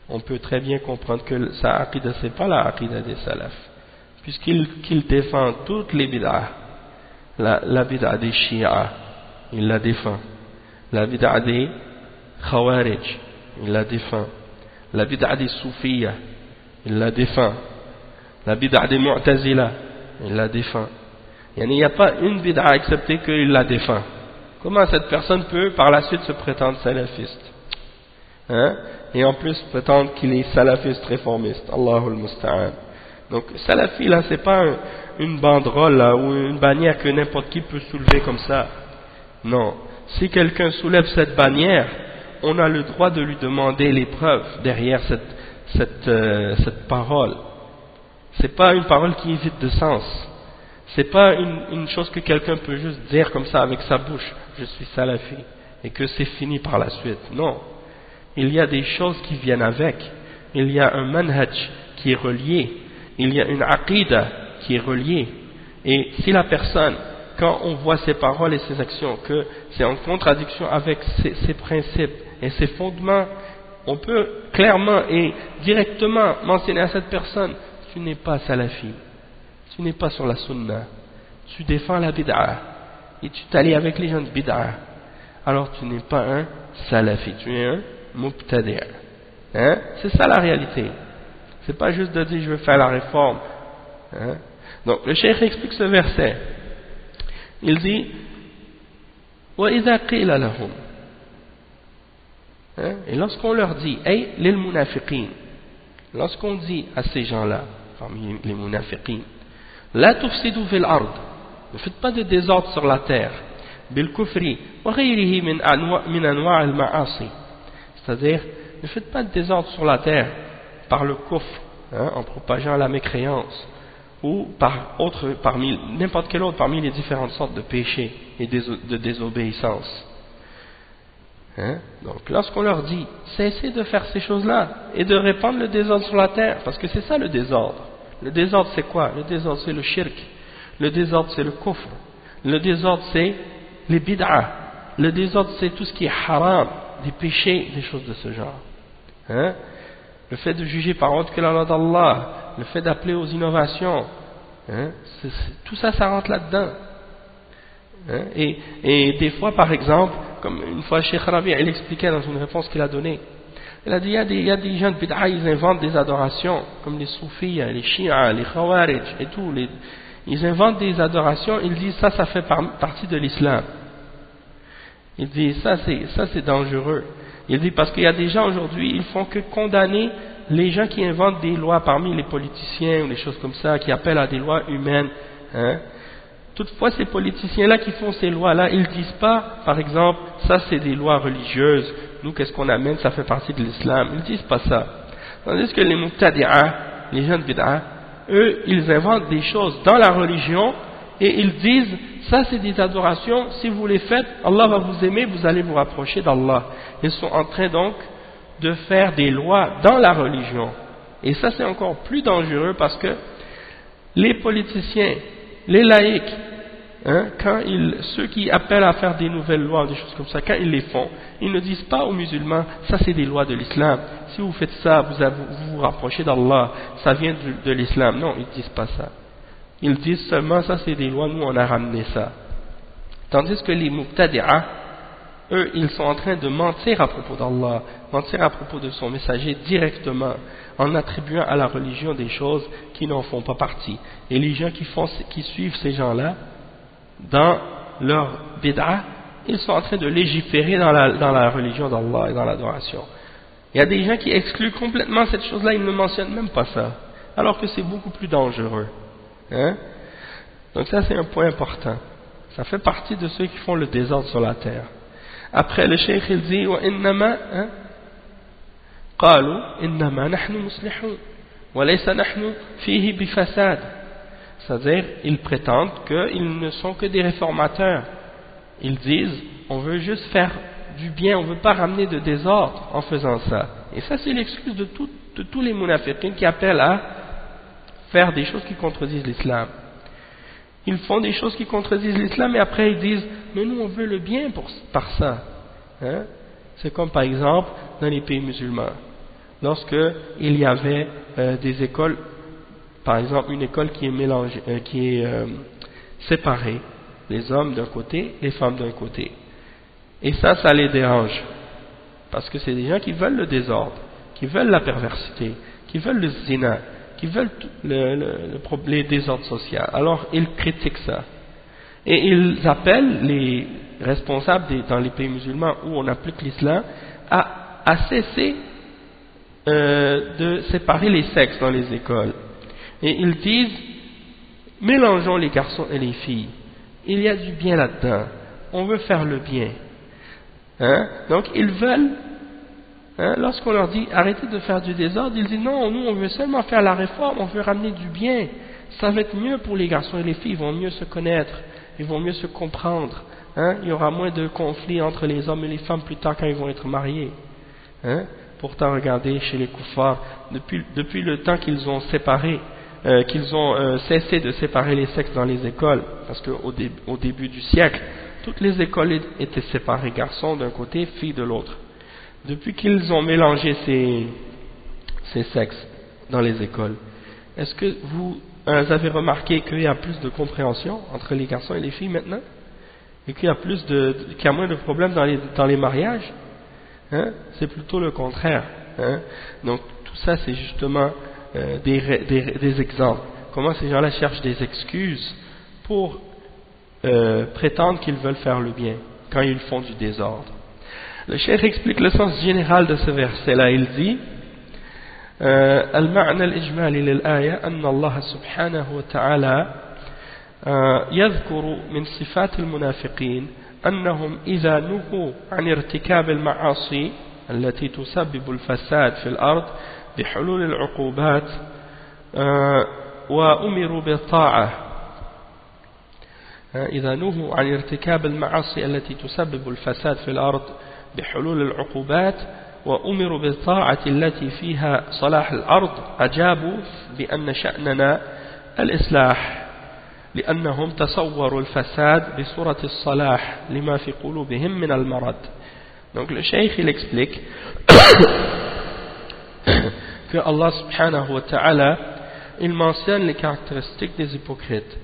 On peut très bien comprendre que sa aqida c'est pas la aqida des salaf, puisqu'il défend toutes les bid'ah. La bid'a des Shia, il la défend. La bid'a des Khawarij, il la défend. La bid'a des Soufiyya, il la défend. La bid'a des Mu'tazila, il la défend. Il n'y a pas une bid'a acceptée qu'il la défend. Comment cette personne peut par la suite se prétendre salafiste, hein? Et en plus prétendre qu'il est salafiste réformiste. Allahul Musta'an. Donc salafi là, c'est pas une banderole là, ou une bannière que n'importe qui peut soulever comme ça. Non. Si quelqu'un soulève cette bannière, on a le droit de lui demander les preuves derrière cette parole. C'est pas une parole qui est vide de sens. C'est pas une chose que quelqu'un peut juste dire comme ça avec sa bouche, je suis salafi, et que c'est fini par la suite. Non. Il y a des choses qui viennent avec. Il y a un manhaj qui est relié. Il y a une aqida qui est reliée. Et si la personne, quand on voit ses paroles et ses actions, que c'est en contradiction avec ses principes et ses fondements, on peut clairement et directement mentionner à cette personne, tu n'es pas salafi, tu n'es pas sur la sunna, tu défends la bid'a et tu t'allies avec les gens de bid'a, alors tu n'es pas un salafi, tu es un mubtadi'. Hein? C'est ça la réalité. C'est pas juste de dire je veux faire la réforme. Hein? Donc le cheikh explique ce verset. Il dit وَإِذَا قِيلَ لَهُمْ, hein? Et lorsqu'on leur dit hey, lil munafiqin, lorsqu'on dit à ces gens-là, parmi les munafiqin, la tufsidu fil ard, ne faites pas de désordre sur la terre, bil kufri wa ghayrihi min anwa' al ma'asi, c'est-à-dire ne faites pas de désordre sur la terre par le kufr, hein, en propageant la mécréance, ou parmi n'importe quel autre parmi les différentes sortes de péchés et de désobéissance. Hein? Donc lorsqu'on leur dit cessez de faire ces choses-là et de répandre le désordre sur la terre, parce que c'est ça le désordre. Le désordre c'est quoi? Le désordre c'est le shirk, le désordre c'est le kufr, le désordre c'est les bid'ah, le désordre c'est tout ce qui est haram, des péchés, des choses de ce genre. Hein? Le fait de juger par autre que la loi d'Allah, le fait d'appeler aux innovations, hein? Tout ça, ça rentre là-dedans. Hein? Et des fois, par exemple, comme une fois Cheikh Rabi, il expliquait dans une réponse qu'il a donnée, il a dit il y a des gens de bid'a, ils inventent des adorations, comme les soufis, les chiites, les khawarij et tout, ils inventent des adorations, ils disent ça fait partie de l'islam. Il dit ça c'est dangereux. Il dit parce qu'il y a des gens aujourd'hui, ils font que condamner les gens qui inventent des lois parmi les politiciens ou des choses comme ça, qui appellent à des lois humaines. Hein. Toutefois, ces politiciens-là qui font ces lois-là, ils disent pas, par exemple, ça c'est des lois religieuses, nous qu'est-ce qu'on amène, ça fait partie de l'islam. Ils disent pas ça. Tandis que les mubtadi'a, les gens de bid'a, eux, ils inventent des choses dans la religion et ils disent, ça c'est des adorations, si vous les faites, Allah va vous aimer, vous allez vous rapprocher d'Allah. Ils sont en train donc de faire des lois dans la religion. Et ça c'est encore plus dangereux parce que les politiciens, les laïcs, hein, ceux qui appellent à faire des nouvelles lois, des choses comme ça, quand ils les font, ils ne disent pas aux musulmans, ça c'est des lois de l'islam, si vous faites ça, vous vous rapprochez d'Allah, ça vient de l'islam. Non, ils ne disent pas ça. Ils disent seulement, ça c'est des lois, nous on a ramené ça. Tandis que les mubtadi'a, eux, ils sont en train de mentir à propos d'Allah, mentir à propos de son messager directement, en attribuant à la religion des choses qui n'en font pas partie. Et les gens qui suivent ces gens-là, dans leur bid'a, ils sont en train de légiférer dans la religion d'Allah et dans l'adoration. Il y a des gens qui excluent complètement cette chose-là, ils ne mentionnent même pas ça, alors que c'est beaucoup plus dangereux. Hein? Donc ça c'est un point important. Ça fait partie de ceux qui font le désordre sur la terre. Après le cheikh il dit وإنما قالوا إنما نحن مصلحون وليس نحن فيه بفساد. C'est-à-dire ils prétendent qu'ils ne sont que des réformateurs. Ils disent on veut juste faire du bien, on ne veut pas ramener de désordre en faisant ça. Et ça c'est l'excuse de tous les munafiqins qui appellent à faire des choses qui contredisent l'islam. Ils font des choses qui contredisent l'islam et après ils disent mais nous on veut le bien par ça. Hein? C'est comme par exemple dans les pays musulmans. Lorsque il y avait des écoles, par exemple une école qui est mélangée, séparée, les hommes d'un côté, les femmes d'un côté. Et ça les dérange. Parce que c'est des gens qui veulent le désordre, qui veulent la perversité, qui veulent le zina, qui veulent les désordres sociaux. Alors ils critiquent ça. Et ils appellent les responsables dans les pays musulmans où on applique l'islam à cesser de séparer les sexes dans les écoles. Et ils disent, mélangeons les garçons et les filles. Il y a du bien là-dedans. On veut faire le bien. Hein? Donc ils veulent, lorsqu'on leur dit arrêtez de faire du désordre, ils disent non, nous on veut seulement faire la réforme, on veut ramener du bien. Ça va être mieux pour les garçons et les filles, ils vont mieux se connaître, ils vont mieux se comprendre. Hein? Il y aura moins de conflits entre les hommes et les femmes plus tard quand ils vont être mariés. Hein? Pourtant, regardez chez les koufars, depuis le temps qu'ils ont séparé, qu'ils ont cessé de séparer les sexes dans les écoles, parce qu'au début du siècle, toutes les écoles étaient séparées, garçons d'un côté, filles de l'autre. Depuis qu'ils ont mélangé ces sexes dans les écoles, est-ce que vous avez remarqué qu'il y a plus de compréhension entre les garçons et les filles maintenant? Et qu'il y a qu'il y a moins de problèmes dans les mariages? Hein? C'est plutôt le contraire. Hein? Donc tout ça c'est justement des exemples. Comment ces gens-là cherchent des excuses pour prétendre qu'ils veulent faire le bien quand ils font du désordre. Le cheikh explique le sens général de ce verset-là. Il dit المعنى الإجمالي للآية أن الله سبحانه وتعالى يذكر من صفات المنافقين أنهم إذا نهوا عن ارتكاب المعاصي التي تسبب الفساد في الأرض بحلول العقوبات وأمروا بالطاعة إذا نهوا عن ارتكاب المعاصي التي تسبب الفساد في الأرض بحلول العقوبات وأمروا بالطاعة التي فيها صلاح الأرض أجابوا بأن شأننا الإصلاح لأنهم تصوروا الفساد بصورة الصلاح لما في قلوبهم من المرض. Donc le cheikh il explique que Allah subhanahu wa ta'ala il mentionne les caractéristiques des hypocrites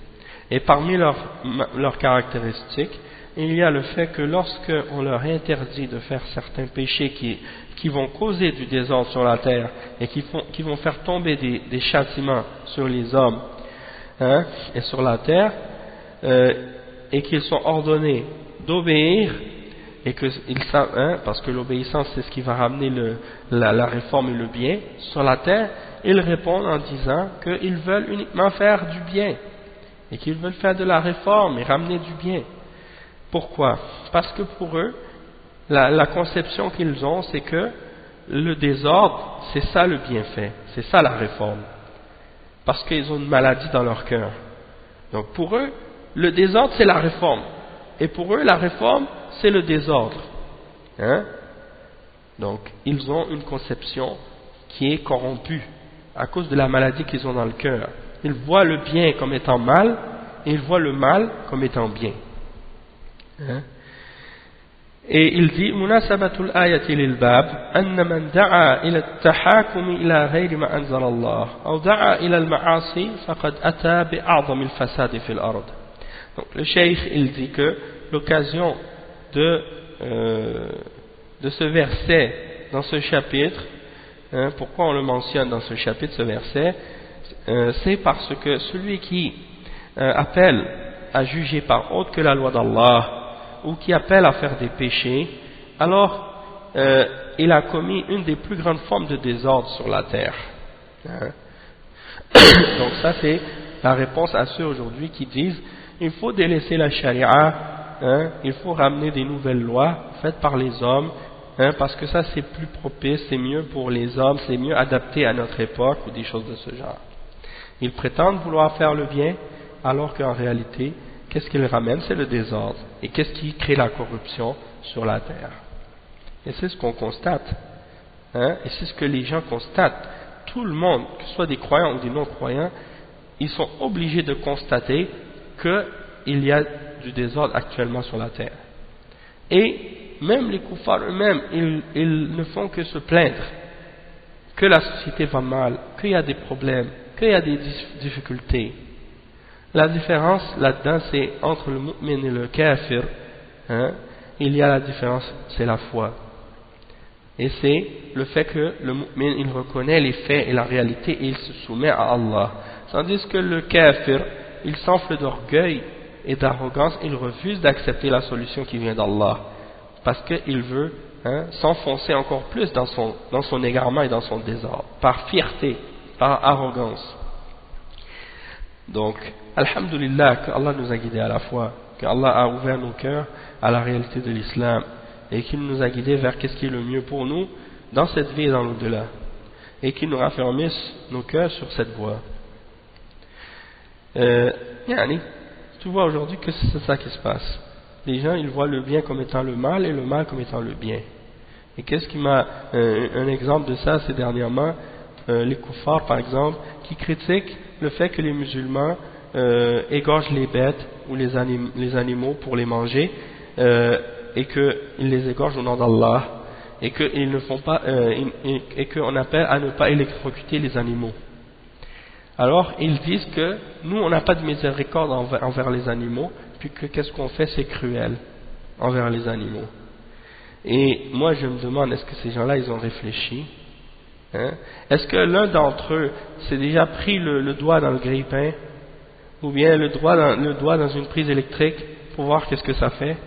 et parmi leurs caractéristiques il y a le fait que lorsque on leur interdit de faire certains péchés qui vont causer du désordre sur la terre et qui vont faire tomber des châtiments sur les hommes et sur la terre et qu'ils sont ordonnés d'obéir et que parce que l'obéissance c'est ce qui va ramener la réforme et le bien sur la terre, ils répondent en disant qu'ils veulent uniquement faire du bien et qu'ils veulent faire de la réforme et ramener du bien. Pourquoi? Parce que pour eux la conception qu'ils ont c'est que le désordre c'est ça le bienfait, c'est ça la réforme, parce qu'ils ont une maladie dans leur cœur. Donc pour eux le désordre c'est la réforme et pour eux la réforme c'est le désordre. Donc ils ont une conception qui est corrompue à cause de la maladie qu'ils ont dans le cœur. Ils voient le bien comme étant mal et ils voient le mal comme étant bien. Et il dit munasabatul ayati lil bab anna man da'a ila at-tahakum ila ghayri ma anzala Allah aw da'a ila al-ma'asi faqad ata bi a'zam al-fasad fi al-ard. Donc le cheikh il dit que l'occasion de ce verset dans ce chapitre, pourquoi on le mentionne dans ce chapitre, ce verset, c'est parce que celui qui appelle à juger par autre que la loi d'Allah ou qui appelle à faire des péchés, alors il a commis une des plus grandes formes de désordre sur la terre. Donc ça c'est la réponse à ceux aujourd'hui qui disent il faut délaisser la charia, il faut ramener des nouvelles lois faites par les hommes, parce que ça c'est plus propice, c'est mieux pour les hommes, c'est mieux adapté à notre époque ou des choses de ce genre. Ils prétendent vouloir faire le bien alors qu'en réalité qu'est-ce qu'ils ramènent? C'est le désordre. Et qu'est-ce qui crée la corruption sur la terre? Et c'est ce qu'on constate. Et c'est ce que les gens constatent. Tout le monde, que ce soit des croyants ou des non-croyants, ils sont obligés de constater qu'il y a du désordre actuellement sur la terre. Et même les kuffars eux-mêmes, ils ne font que se plaindre que la société va mal, qu'il y a des problèmes, qu'il y a des difficultés. La différence là-dedans, c'est entre le mu'min et le kafir. Il y a la différence, c'est la foi. Et c'est le fait que le mu'min, il reconnaît les faits et la réalité et il se soumet à Allah. Tandis que le kafir, il s'enfle d'orgueil et d'arrogance, il refuse d'accepter la solution qui vient d'Allah. Parce qu'il veut s'enfoncer encore plus dans son égarement et dans son désordre, par fierté, par arrogance. Donc, alhamdulillah, que Allah nous a guidés à la foi, que Allah a ouvert nos cœurs à la réalité de l'islam, et qu'il nous a guidés vers qu'est-ce qui est le mieux pour nous dans cette vie et dans l'au-delà, et qu'il nous raffermisse nos cœurs sur cette voie. Tu vois aujourd'hui que c'est ça qui se passe. Les gens, ils voient le bien comme étant le mal et le mal comme étant le bien. Et qu'est-ce qui m'a un exemple de ça, c'est dernièrement les kuffars par exemple, qui critiquent le fait que les musulmans égorgent les bêtes ou les animaux pour les manger, et qu'ils les égorgent au nom d'Allah, et qu'ils ne font pas, et qu'on appelle à ne pas électrocuter les animaux. Alors ils disent que nous on n'a pas de miséricorde envers les animaux, puis que qu'est-ce qu'on fait, c'est cruel envers les animaux. Et moi je me demande, est-ce que ces gens-là ils ont réfléchi? Est-ce que l'un d'entre eux s'est déjà pris le doigt dans le grille-pain, ou bien le doigt dans une prise électrique pour voir qu'est-ce que ça fait,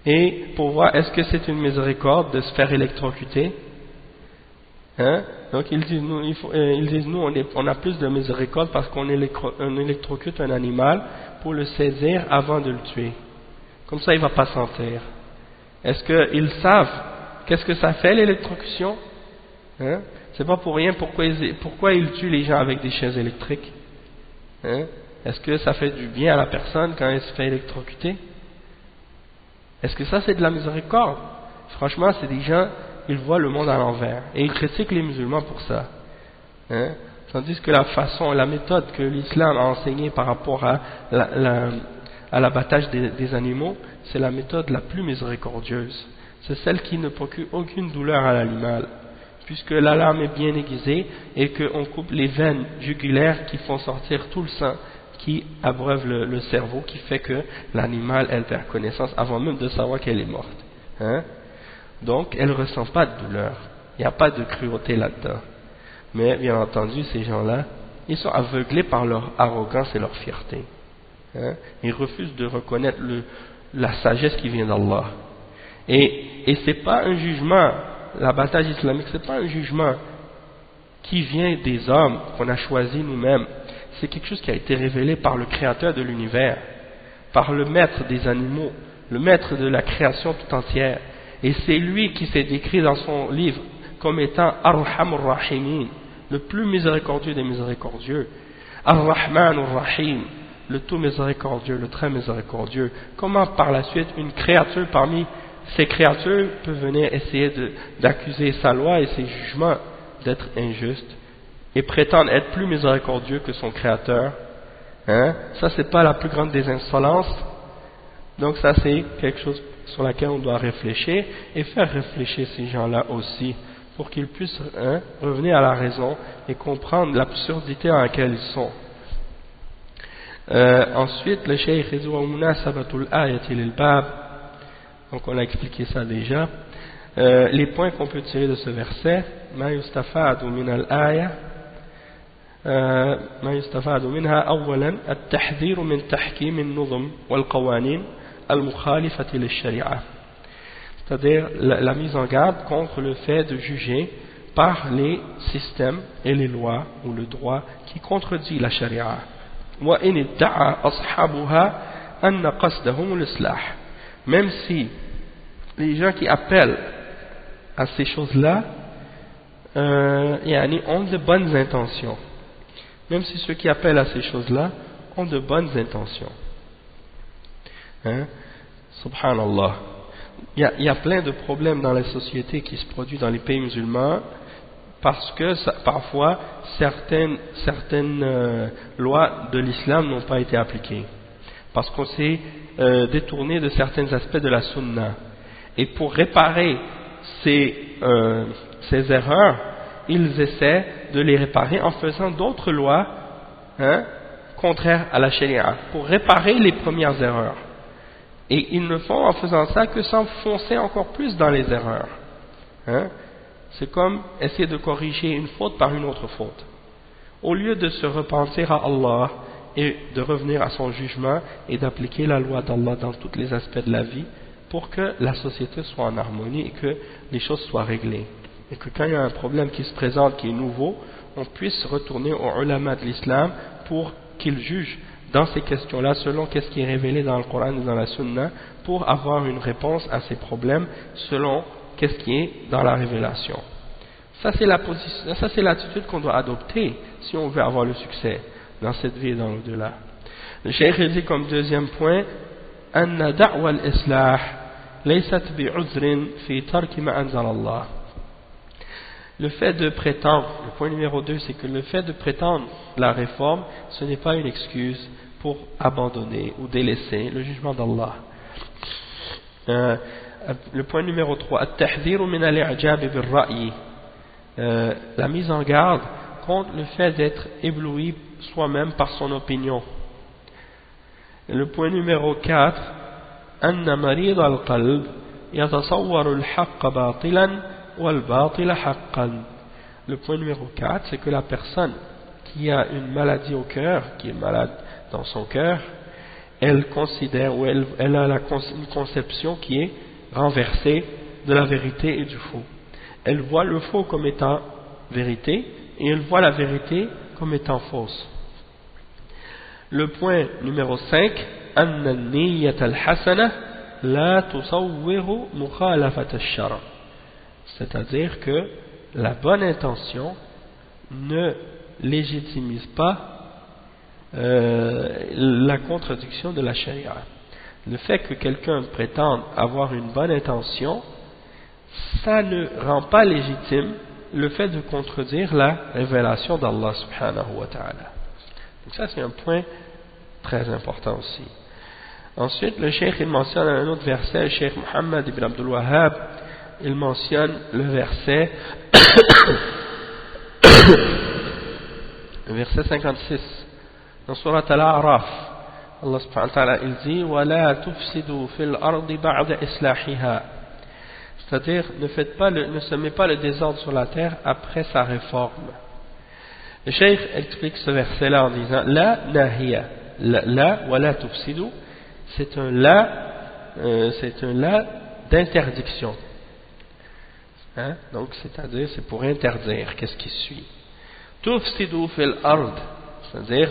et pour voir est-ce que c'est une miséricorde de se faire électrocuter? Donc ils disent nous on a plus de miséricorde parce qu'on électrocute un animal pour le saisir avant de le tuer, comme ça il ne va pas sentir. Est-ce qu'ils savent qu'est-ce que ça fait l'électrocution? C'est pas pour rien pourquoi ils tuent les gens avec des chaises électriques. Est-ce que ça fait du bien à la personne quand elle se fait électrocuter? Est-ce que ça c'est de la miséricorde? Franchement, c'est des gens, ils voient le monde à l'envers et ils critiquent les musulmans pour ça. Tandis que la méthode que l'islam a enseignée par rapport à l'abattage des animaux, c'est la méthode la plus miséricordieuse. C'est celle qui ne procure aucune douleur à l'animal, puisque la lame est bien aiguisée et qu'on coupe les veines jugulaires qui font sortir tout le sang qui abreuve le cerveau, qui fait que l'animal elle perd connaissance avant même de savoir qu'elle est morte. Donc elle ne ressent pas de douleur, il n'y a pas de cruauté là-dedans. Mais bien entendu, ces gens-là, ils sont aveuglés par leur arrogance et leur fierté. Ils refusent de reconnaître la sagesse qui vient d'Allah. Et ce n'est pas un jugement, l'abattage islamique, ce n'est pas un jugement qui vient des hommes qu'on a choisis nous-mêmes. C'est quelque chose qui a été révélé par le créateur de l'univers, par le maître des animaux, le maître de la création tout entière. Et c'est lui qui s'est décrit dans son livre comme étant Ar-Rahman Ar-Rahimin, le plus miséricordieux des miséricordieux, Ar-Rahman Ar-Rahim, le tout miséricordieux, le très miséricordieux. Comment par la suite une créature parmi ces créatures peut venir essayer d'accuser sa loi et ses jugements d'être injustes et prétendre être plus miséricordieux que son créateur? Ça c'est pas la plus grande des insolences? Donc ça c'est quelque chose sur laquelle on doit réfléchir et faire réfléchir ces gens-là aussi pour qu'ils puissent revenir à la raison et comprendre l'absurdité dans laquelle ils sont. Ensuite le cheikh wa munasabatul ayati lil bab, donc on a expliqué ça déjà. Les points qu'on peut tirer de ce verset, ma yustafadu min al-aya ما يستفاد منها أولا التحذير من تحكيم النظم والقوانين المخالفة للشريعة، c'est-à-dire la mise en garde contre le fait de juger par les systèmes et les lois ou le droit qui contredit la sharia. وإن ادعى أصحابها أن قصدهم الإصلاح، même si les gens qui appellent à ces choses-là ont de bonnes intentions, même si ceux qui appellent à ces choses-là ont de bonnes intentions. Subhanallah. Il y a plein de problèmes dans les sociétés qui se produisent dans les pays musulmans parce que parfois certaines lois de l'islam n'ont pas été appliquées. parce qu'on s'est détourné de certains aspects de la sunna. Et pour réparer ces erreurs, ils essaient de les réparer en faisant d'autres lois contraires à la sharia, pour réparer les premières erreurs. Et ils ne font en faisant ça que s'enfoncer encore plus dans les erreurs. C'est comme essayer de corriger une faute par une autre faute. Au lieu de se repentir à Allah et de revenir à son jugement et d'appliquer la loi d'Allah dans tous les aspects de la vie pour que la société soit en harmonie et que les choses soient réglées. Et que quand il y a un problème qui se présente, qui est nouveau, on puisse retourner aux ulama de l'islam pour qu'ils jugent dans ces questions-là selon qu'est-ce qui est révélé dans le Coran et dans la Sunna pour avoir une réponse à ces problèmes selon qu'est-ce qui est dans la révélation. Ça c'est l'attitude qu'on doit adopter si on veut avoir le succès dans cette vie et dans l'au-delà. Le cheikh dit comme deuxième point أن دعوى الإصلاح ليست بعذر في ترك ما أنزل الله. Le fait de prétendre, le point numéro 2, c'est que le fait de prétendre la réforme, ce n'est pas une excuse pour abandonner ou délaisser le jugement d'Allah. Le point numéro 3, التحذير من الإعجاب بالرأي, la mise en garde contre le fait d'être ébloui soi-même par son opinion. Le point numéro 4, أن مريض القلب يتصور الحق باطلا والباطل حقا. Le point numéro 4, c'est que la personne qui a une maladie au cœur, qui est malade dans son cœur, elle considère ou elle a une conception qui est renversée de la vérité et du faux. Elle voit le faux comme étant vérité et elle voit la vérité comme étant fausse. Le point numéro 5, أن النية الحسنة لا تصور مخالفة الشرع. C'est-à-dire que la bonne intention ne légitimise pas la contradiction de la charia. Le fait que quelqu'un prétende avoir une bonne intention, ça ne rend pas légitime le fait de contredire la révélation d'Allah subhanahu wa ta'ala. Donc ça c'est un point très important aussi. Ensuite le cheikh il mentionne un autre verset, le cheikh Muhammad ibn Abdul Wahhab, il mentionne le verset le verset 56 dans surat Al-A'raf. Allah subhanahu wa ta'ala il dit وَلَا تُفْسِدُوا فِي الْأَرْضِ بَعْدَ إِصْلَاحِهَا, c'est-à-dire ne semez pas le désordre sur la terre après sa réforme. Le cheikh explique ce verset là en disant la nahiya, la وَلَا تُفْسِدُوا, c'est un la d'interdiction. Donc c'est-à-dire c'est pour interdire qu'est-ce qui suit. Tufsidu fil ard, c'est-à-dire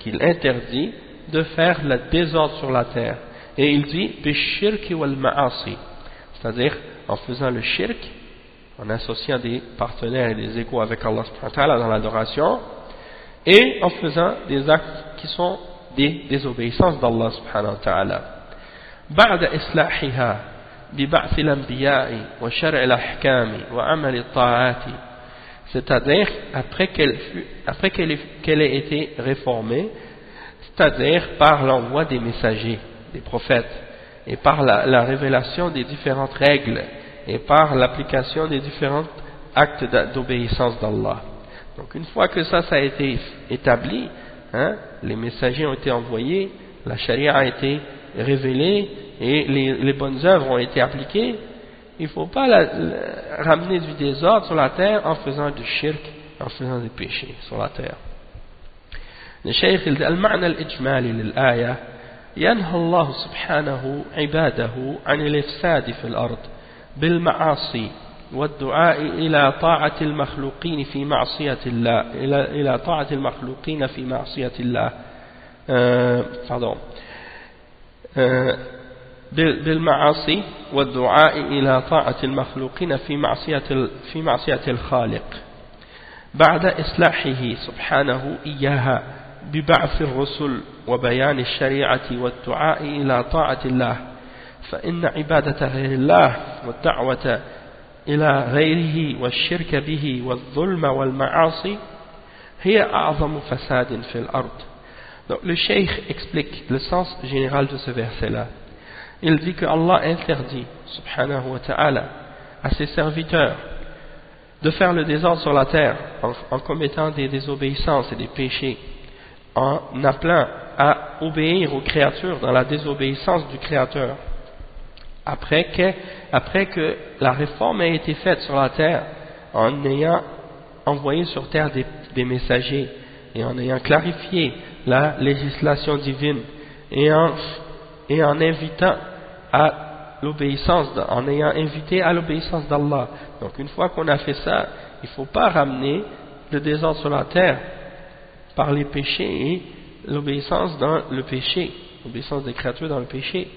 qu'il interdit de faire le désordre sur la terre. Et il dit bishirki wal ma'asi, c'est-à-dire en faisant le shirk, en associant des partenaires et des égaux avec Allah subhanahu wa ta'ala dans l'adoration, et en faisant des actes qui sont des désobéissances d'Allah subhanahu wa ta'ala. بعد إصلاحها ببعث الأنبياء وشرع الأحكام وعمل الطاعات, c'est-à-dire après qu'elle ait été réformée, c'est-à-dire par l'envoi des messagers, des prophètes, et par la révélation des différentes règles, et par l'application des différents actes d'obéissance d'Allah. Donc une fois que ça a été établi, les messagers ont été envoyés, la charia a été révélée et les bonnes œuvres ont été appliquées, il ne faut pas ramener du désordre sur la terre en faisant du shirk, en faisant des péchés sur la terre. Le cheikh il dit المعنى الإجمالي للآية ينهى الله سبحانه عباده عن الإفساد في الأرض بالمعاصي والدعاء إلى طاعة المخلوقين في معصية الله إلى طاعة المخلوقين في معصية الله بالمعاصي والدعاء إلى طاعة المخلوقين في معصية الخالق بعد إصلاحه سبحانه إياها ببعث الرسل وبيان الشريعة والدعاء إلى طاعة الله فإن عبادة غير الله والدعوة إلى غيره والشرك به والظلم والمعاصي هي أعظم فساد في الأرض Donc le cheikh explique le sens général de ce verset-là. Il dit que Allah interdit, subhanahu wa ta'ala, à ses serviteurs de faire le désordre sur la terre en commettant des désobéissances et des péchés, en appelant à obéir aux créatures dans la désobéissance du Créateur. Après que la réforme a été faite sur la terre, en ayant envoyé sur terre des messagers et en ayant clarifié la législation divine et en invitant à l'obéissance, en ayant invité à l'obéissance d'Allah. Donc une fois qu'on a fait ça, il ne faut pas ramener le désordre sur la terre par les péchés et l'obéissance dans le péché, l'obéissance des créatures dans le péché.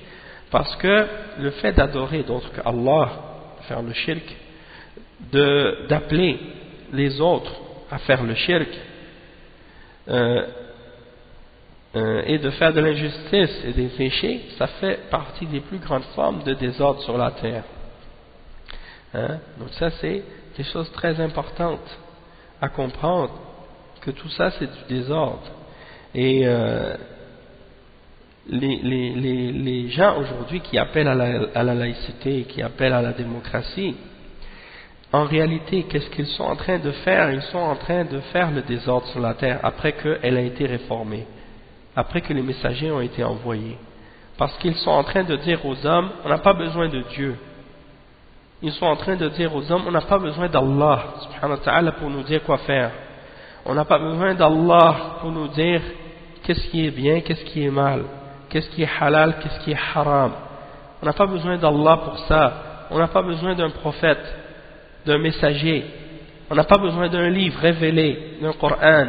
Parce que le fait d'adorer d'autres qu'Allah, faire le shirk, d'appeler les autres à faire le shirk, et de faire de l'injustice et des péchés, ça fait partie des plus grandes formes de désordre sur la terre. Donc ça c'est des choses très importantes à comprendre, que tout ça c'est du désordre. Et les gens aujourd'hui qui appellent à la laïcité, qui appellent à la démocratie, en réalité, qu'est-ce qu'ils sont en train de faire? Ils sont en train de faire le désordre sur la terre après qu'elle a été réformée, après que les messagers ont été envoyés. Parce qu'ils sont en train de dire aux hommes, on n'a pas besoin de Dieu. Ils sont en train de dire aux hommes, on n'a pas besoin d'Allah, subhanahu wa ta'ala, pour nous dire quoi faire. On n'a pas besoin d'Allah pour nous dire qu'est-ce qui est bien, qu'est-ce qui est mal, qu'est-ce qui est halal, qu'est-ce qui est haram. On n'a pas besoin d'Allah pour ça. On n'a pas besoin d'un prophète, d'un messager. On n'a pas besoin d'un livre révélé, d'un Coran.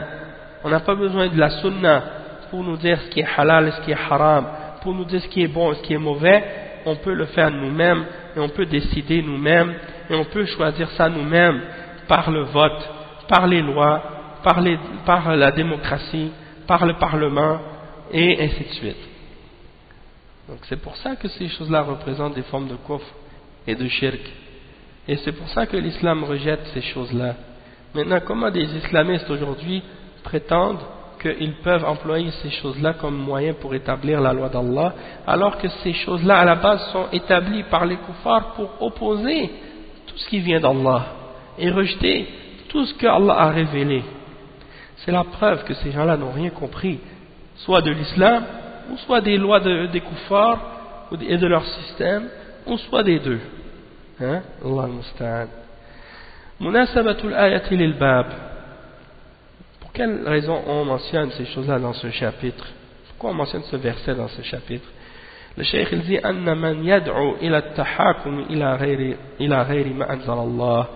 On n'a pas besoin de la sunna pour nous dire ce qui est halal et ce qui est haram, pour nous dire ce qui est bon et ce qui est mauvais. On peut le faire nous-mêmes et on peut décider nous-mêmes et on peut choisir ça nous-mêmes par le vote, par les lois, par la démocratie, par le Parlement et ainsi de suite. Donc c'est pour ça que ces choses-là représentent des formes de kufr et de shirk. Et c'est pour ça que l'islam rejette ces choses-là. Maintenant, comment des islamistes aujourd'hui prétendent qu'ils peuvent employer ces choses-là comme moyen pour établir la loi d'Allah, alors que ces choses-là à la base sont établies par les kuffars pour opposer tout ce qui vient d'Allah et rejeter tout ce que Allah a révélé. C'est la preuve que ces gens-là n'ont rien compris, soit de l'islam, ou soit des lois des kuffars et de leur système, ou soit des deux. Allah al-Musta'an. Munasabatul ayati lil bab. Pour quelle raison on mentionne ces choses-là dans ce chapitre? Pourquoi on mentionne ce verset dans ce chapitre? Le cheikh il dit anna man yad'u ila at-tahakum ila ghayri ma anzala Allah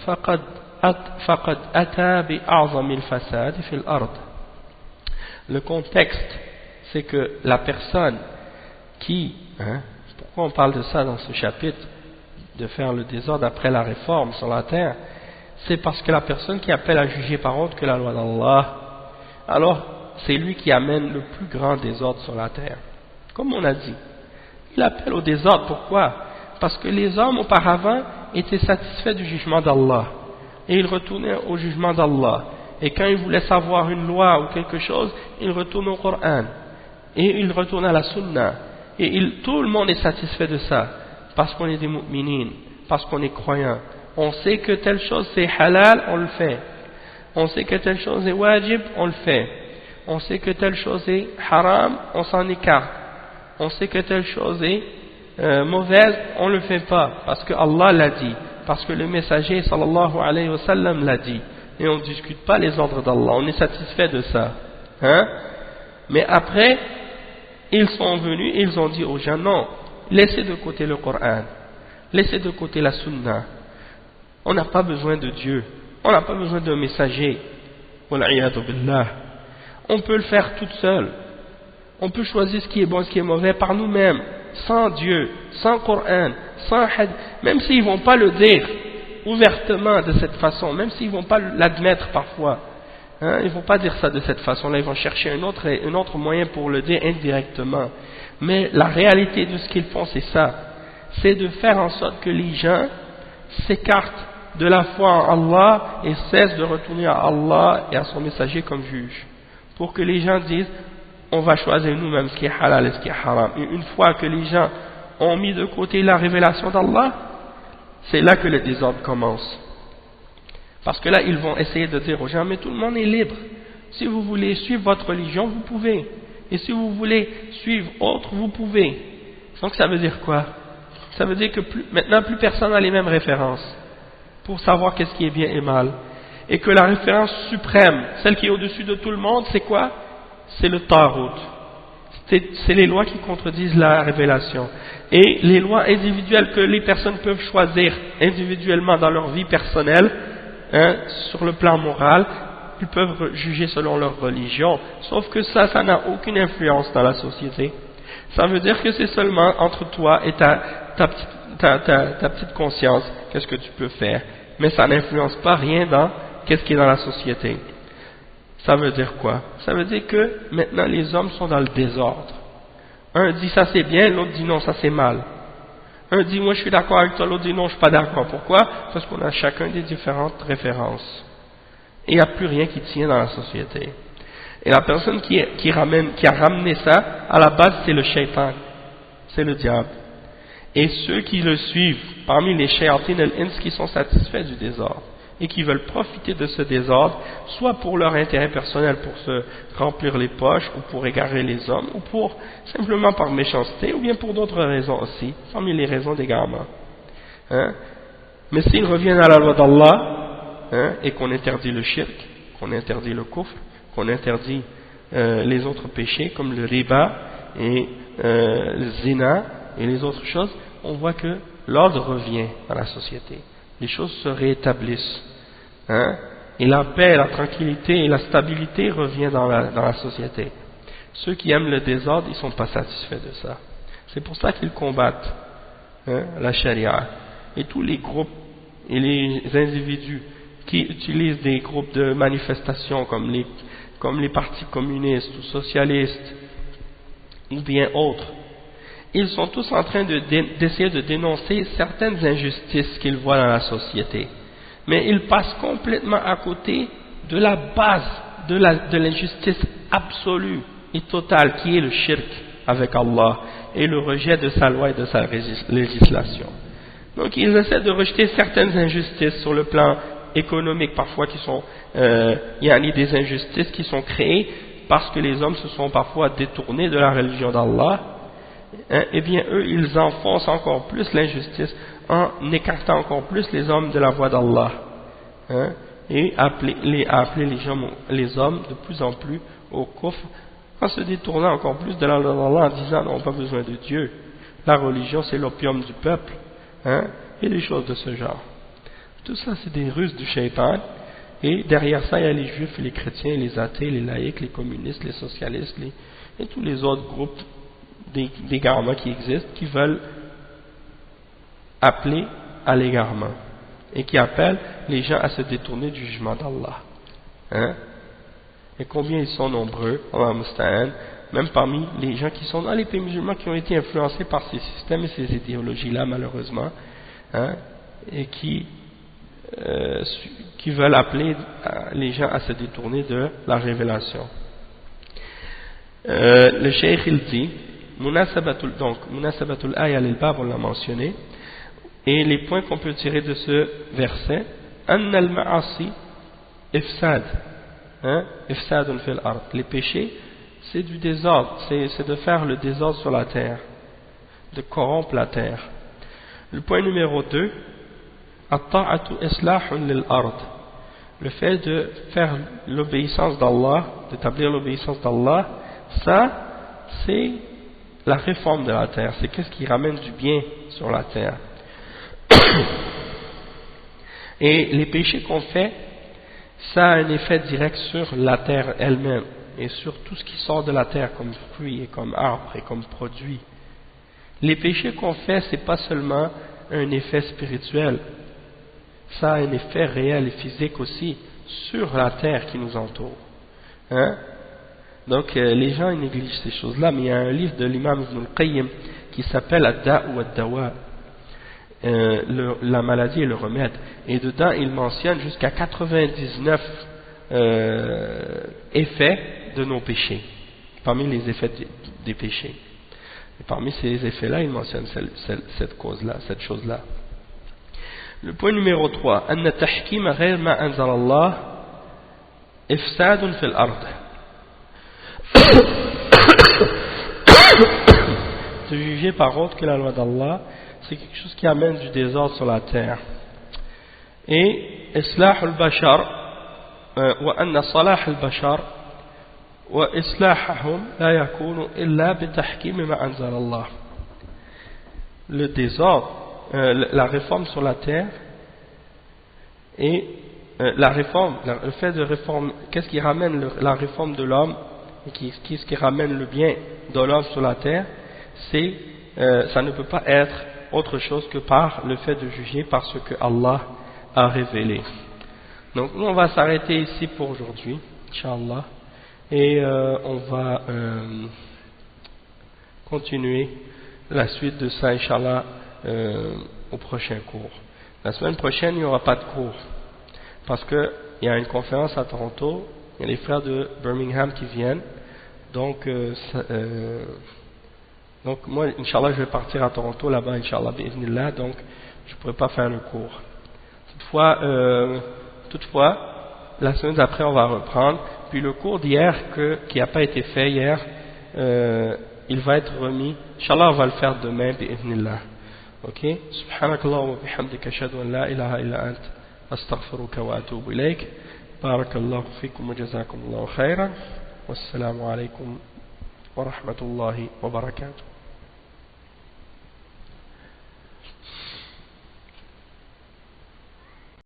faqad ata bi a'zam al-fasad fi al-ard. Le contexte, c'est que la personne qui, pourquoi on parle de ça dans ce chapitre, de faire le désordre après la réforme sur la terre, c'est parce que la personne qui appelle à juger par autre que la loi d'Allah, alors c'est lui qui amène le plus grand désordre sur la terre. Comme on a dit, il appelle au désordre. Pourquoi? Parce que les hommes auparavant étaient satisfaits du jugement d'Allah et ils retournaient au jugement d'Allah. Et quand ils voulaient savoir une loi ou quelque chose, ils retournent au Coran et ils retournent à la Sunna. Et tout le monde est satisfait de ça parce qu'on est des mu'minines, parce qu'on est croyants. On sait que telle chose c'est halal, on le fait. On sait que telle chose est wajib, on le fait. On sait que telle chose est haram, on s'en écarte. On sait que telle chose est mauvaise, on ne le fait pas, parce que Allah l'a dit, parce que le messager sallallahu alayhi wa sallam l'a dit. Et on ne discute pas les ordres d'Allah, on est satisfait de ça. Mais après, ils sont venus et ils ont dit aux gens, non, laissez de côté le Coran, laissez de côté la Sunna. On n'a pas besoin de Dieu, on n'a pas besoin d'un messager. Wal'iyadu billah. On peut le faire toute seule. On peut choisir ce qui est bon et ce qui est mauvais par nous-mêmes, sans Dieu, sans Coran, sans hadith, même s'ils ne vont pas le dire ouvertement de cette façon, même s'ils ne vont pas l'admettre parfois. Ils ne vont pas dire ça de cette façon-là, ils vont chercher un autre moyen pour le dire indirectement. Mais la réalité de ce qu'ils font, c'est ça. C'est de faire en sorte que les gens s'écartent de la foi en Allah et cessent de retourner à Allah et à son messager comme juge. Pour que les gens disent, on va choisir nous-mêmes ce qui est halal et ce qui est haram. Et une fois que les gens ont mis de côté la révélation d'Allah, c'est là que le désordre commence. Parce que là, ils vont essayer de dire aux gens, mais tout le monde est libre. Si vous voulez suivre votre religion, vous pouvez. Et si vous voulez suivre autre, vous pouvez. Donc ça veut dire quoi? Ça veut dire que maintenant, plus personne n'a les mêmes références pour savoir qu'est-ce qui est bien et mal. Et que la référence suprême, celle qui est au-dessus de tout le monde, c'est quoi? C'est le Tarout. C'est les lois qui contredisent la révélation. Et les lois individuelles que les personnes peuvent choisir individuellement dans leur vie personnelle, sur le plan moral, ils peuvent juger selon leur religion. Sauf que ça n'a aucune influence dans la société. Ça veut dire que c'est seulement entre toi et ta petite conscience, qu'est-ce que tu peux faire. Mais ça n'influence pas rien dans qu'est-ce qui est dans la société. Ça veut dire quoi? Ça veut dire que maintenant les hommes sont dans le désordre. Un dit ça c'est bien, l'autre dit non, ça c'est mal. Un dit moi je suis d'accord avec toi, l'autre dit non, je suis pas d'accord. Pourquoi? Parce qu'on a chacun des différentes références. Et il n'y a plus rien qui tient dans la société. Et la personne qui a ramené ça, à la base c'est le shaitan, c'est le diable. Et ceux qui le suivent, parmi les shayatin al-ins qui sont satisfaits du désordre et qui veulent profiter de ce désordre, soit pour leur intérêt personnel, pour se remplir les poches, ou pour égarer les hommes, ou pour simplement par méchanceté, ou bien pour d'autres raisons aussi, parmi les raisons d'égarement. Mais s'ils reviennent à la loi d'Allah, et qu'on interdit le shirk, qu'on interdit le kufr, qu'on interdit les autres péchés comme le riba et le zina et les autres choses, on voit que l'ordre revient dans la société. Les choses se réétablissent. Et la paix, la tranquillité et la stabilité reviennent dans la société. Ceux qui aiment le désordre, ils ne sont pas satisfaits de ça. C'est pour ça qu'ils combattent la charia. Et tous les groupes et les individus qui utilisent des groupes de manifestation comme les partis communistes ou socialistes ou bien autres, ils sont tous en train d'essayer de dénoncer certaines injustices qu'ils voient dans la société. Mais ils passent complètement à côté de la base de l'injustice absolue et totale qui est le shirk avec Allah et le rejet de sa loi et de sa législation. Donc ils essaient de rejeter certaines injustices sur le plan économique parfois qui sont, il y a des injustices qui sont créées parce que les hommes se sont parfois détournés de la religion d'Allah. Eh bien eux ils enfoncent encore plus l'injustice en écartant encore plus les hommes de la voie d'Allah, et appeler les hommes de plus en plus au kufr, en se détournant encore plus de la loi d'Allah en disant non, pas besoin de Dieu, la religion c'est l'opium du peuple, et des choses de ce genre. Tout ça c'est des ruses du shaitan, et derrière ça il y a les juifs, les chrétiens, les athées, les laïcs, les communistes, les socialistes et tous les autres groupes d'égarement qui existent, qui veulent appeler à l'égarement et qui appellent les gens à se détourner du jugement d'Allah. Et combien ils sont nombreux, Allah musta'an, même parmi les gens qui sont dans les pays musulmans qui ont été influencés par ces systèmes et ces idéologies-là malheureusement, et qui veulent appeler les gens à se détourner de la révélation. Le cheikh il dit Munasabatul Aya lil-Bab, on l'a mentionné, et les points qu'on peut tirer de ce verset, Anna al-Ma'asi ifsad, ifsadun fil ard, les péchés c'est du désordre, c'est de faire le désordre sur la terre, de corrompre la terre. Le point numéro 2, at-ta'atu islahun lil-ard, le fait de faire l'obéissance d'Allah, d'établir l'obéissance d'Allah, ça c'est la réforme de la terre, c'est qu'est-ce qui ramène du bien sur la terre. Et les péchés qu'on fait, ça a un effet direct sur la terre elle-même et sur tout ce qui sort de la terre comme fruits et comme arbres et comme produits. Les péchés qu'on fait, c'est pas seulement un effet spirituel, ça a un effet réel et physique aussi sur la terre qui nous entoure. Donc les gens ils négligent ces choses-là, mais il y a un livre de l'imam Ibn al-Qayyim qui s'appelle Ad-Da'u wad-Dawa, la maladie et le remède, et dedans il mentionne jusqu'à 99 effets de nos péchés. parmi les effets des péchés. Et parmi ces effets-là, il mentionne cette cause-là, cette chose-là. Le point numéro 3, أن تحكيم غير ما أنزل الله إفساد في الأرض. De juger par autre que la loi d'Allah, c'est quelque chose qui amène du désordre sur la terre. Et إصلاح البشر وأن صلاح البشر وإصلاحهم لا يكون إلا بتحكيم ما أنزل الله. Le désordre, la réforme sur la terre et la réforme, le fait de réformer, qu'est-ce qui ramène la réforme de l'homme, qu'est-ce qui ramène le bien de l'homme sur la terre, c'est ça ne peut pas être autre chose que par le fait de juger par ce que Allah a révélé. Donc nous on va s'arrêter ici pour aujourd'hui, Inch'Allah, et on va continuer la suite de ça, Inch'Allah, au prochain cours. La semaine prochaine il n'y aura pas de cours parce qu'il y a une conférence à Toronto, il y a les frères de Birmingham qui viennent, donc moi, Inch'Allah, je vais partir à Toronto là-bas, Inch'Allah, bi'idhnillah, donc je ne pourrai pas faire le cours. Toutefois, la semaine d'après, on va reprendre. Puis le cours d'hier, qui n'a pas été fait hier, il va être remis. Inch'Allah, on va le faire demain, bi'idhnillah. Ok? Subhanakallah wa bihamdika ashhadu an la ilaha illa ant astaghfiruka wa atubu ilayk. Barakallahu fikum wa jazakumullahu khairan. Wassalamu alaykum wa rahmatullahi wa barakatuh.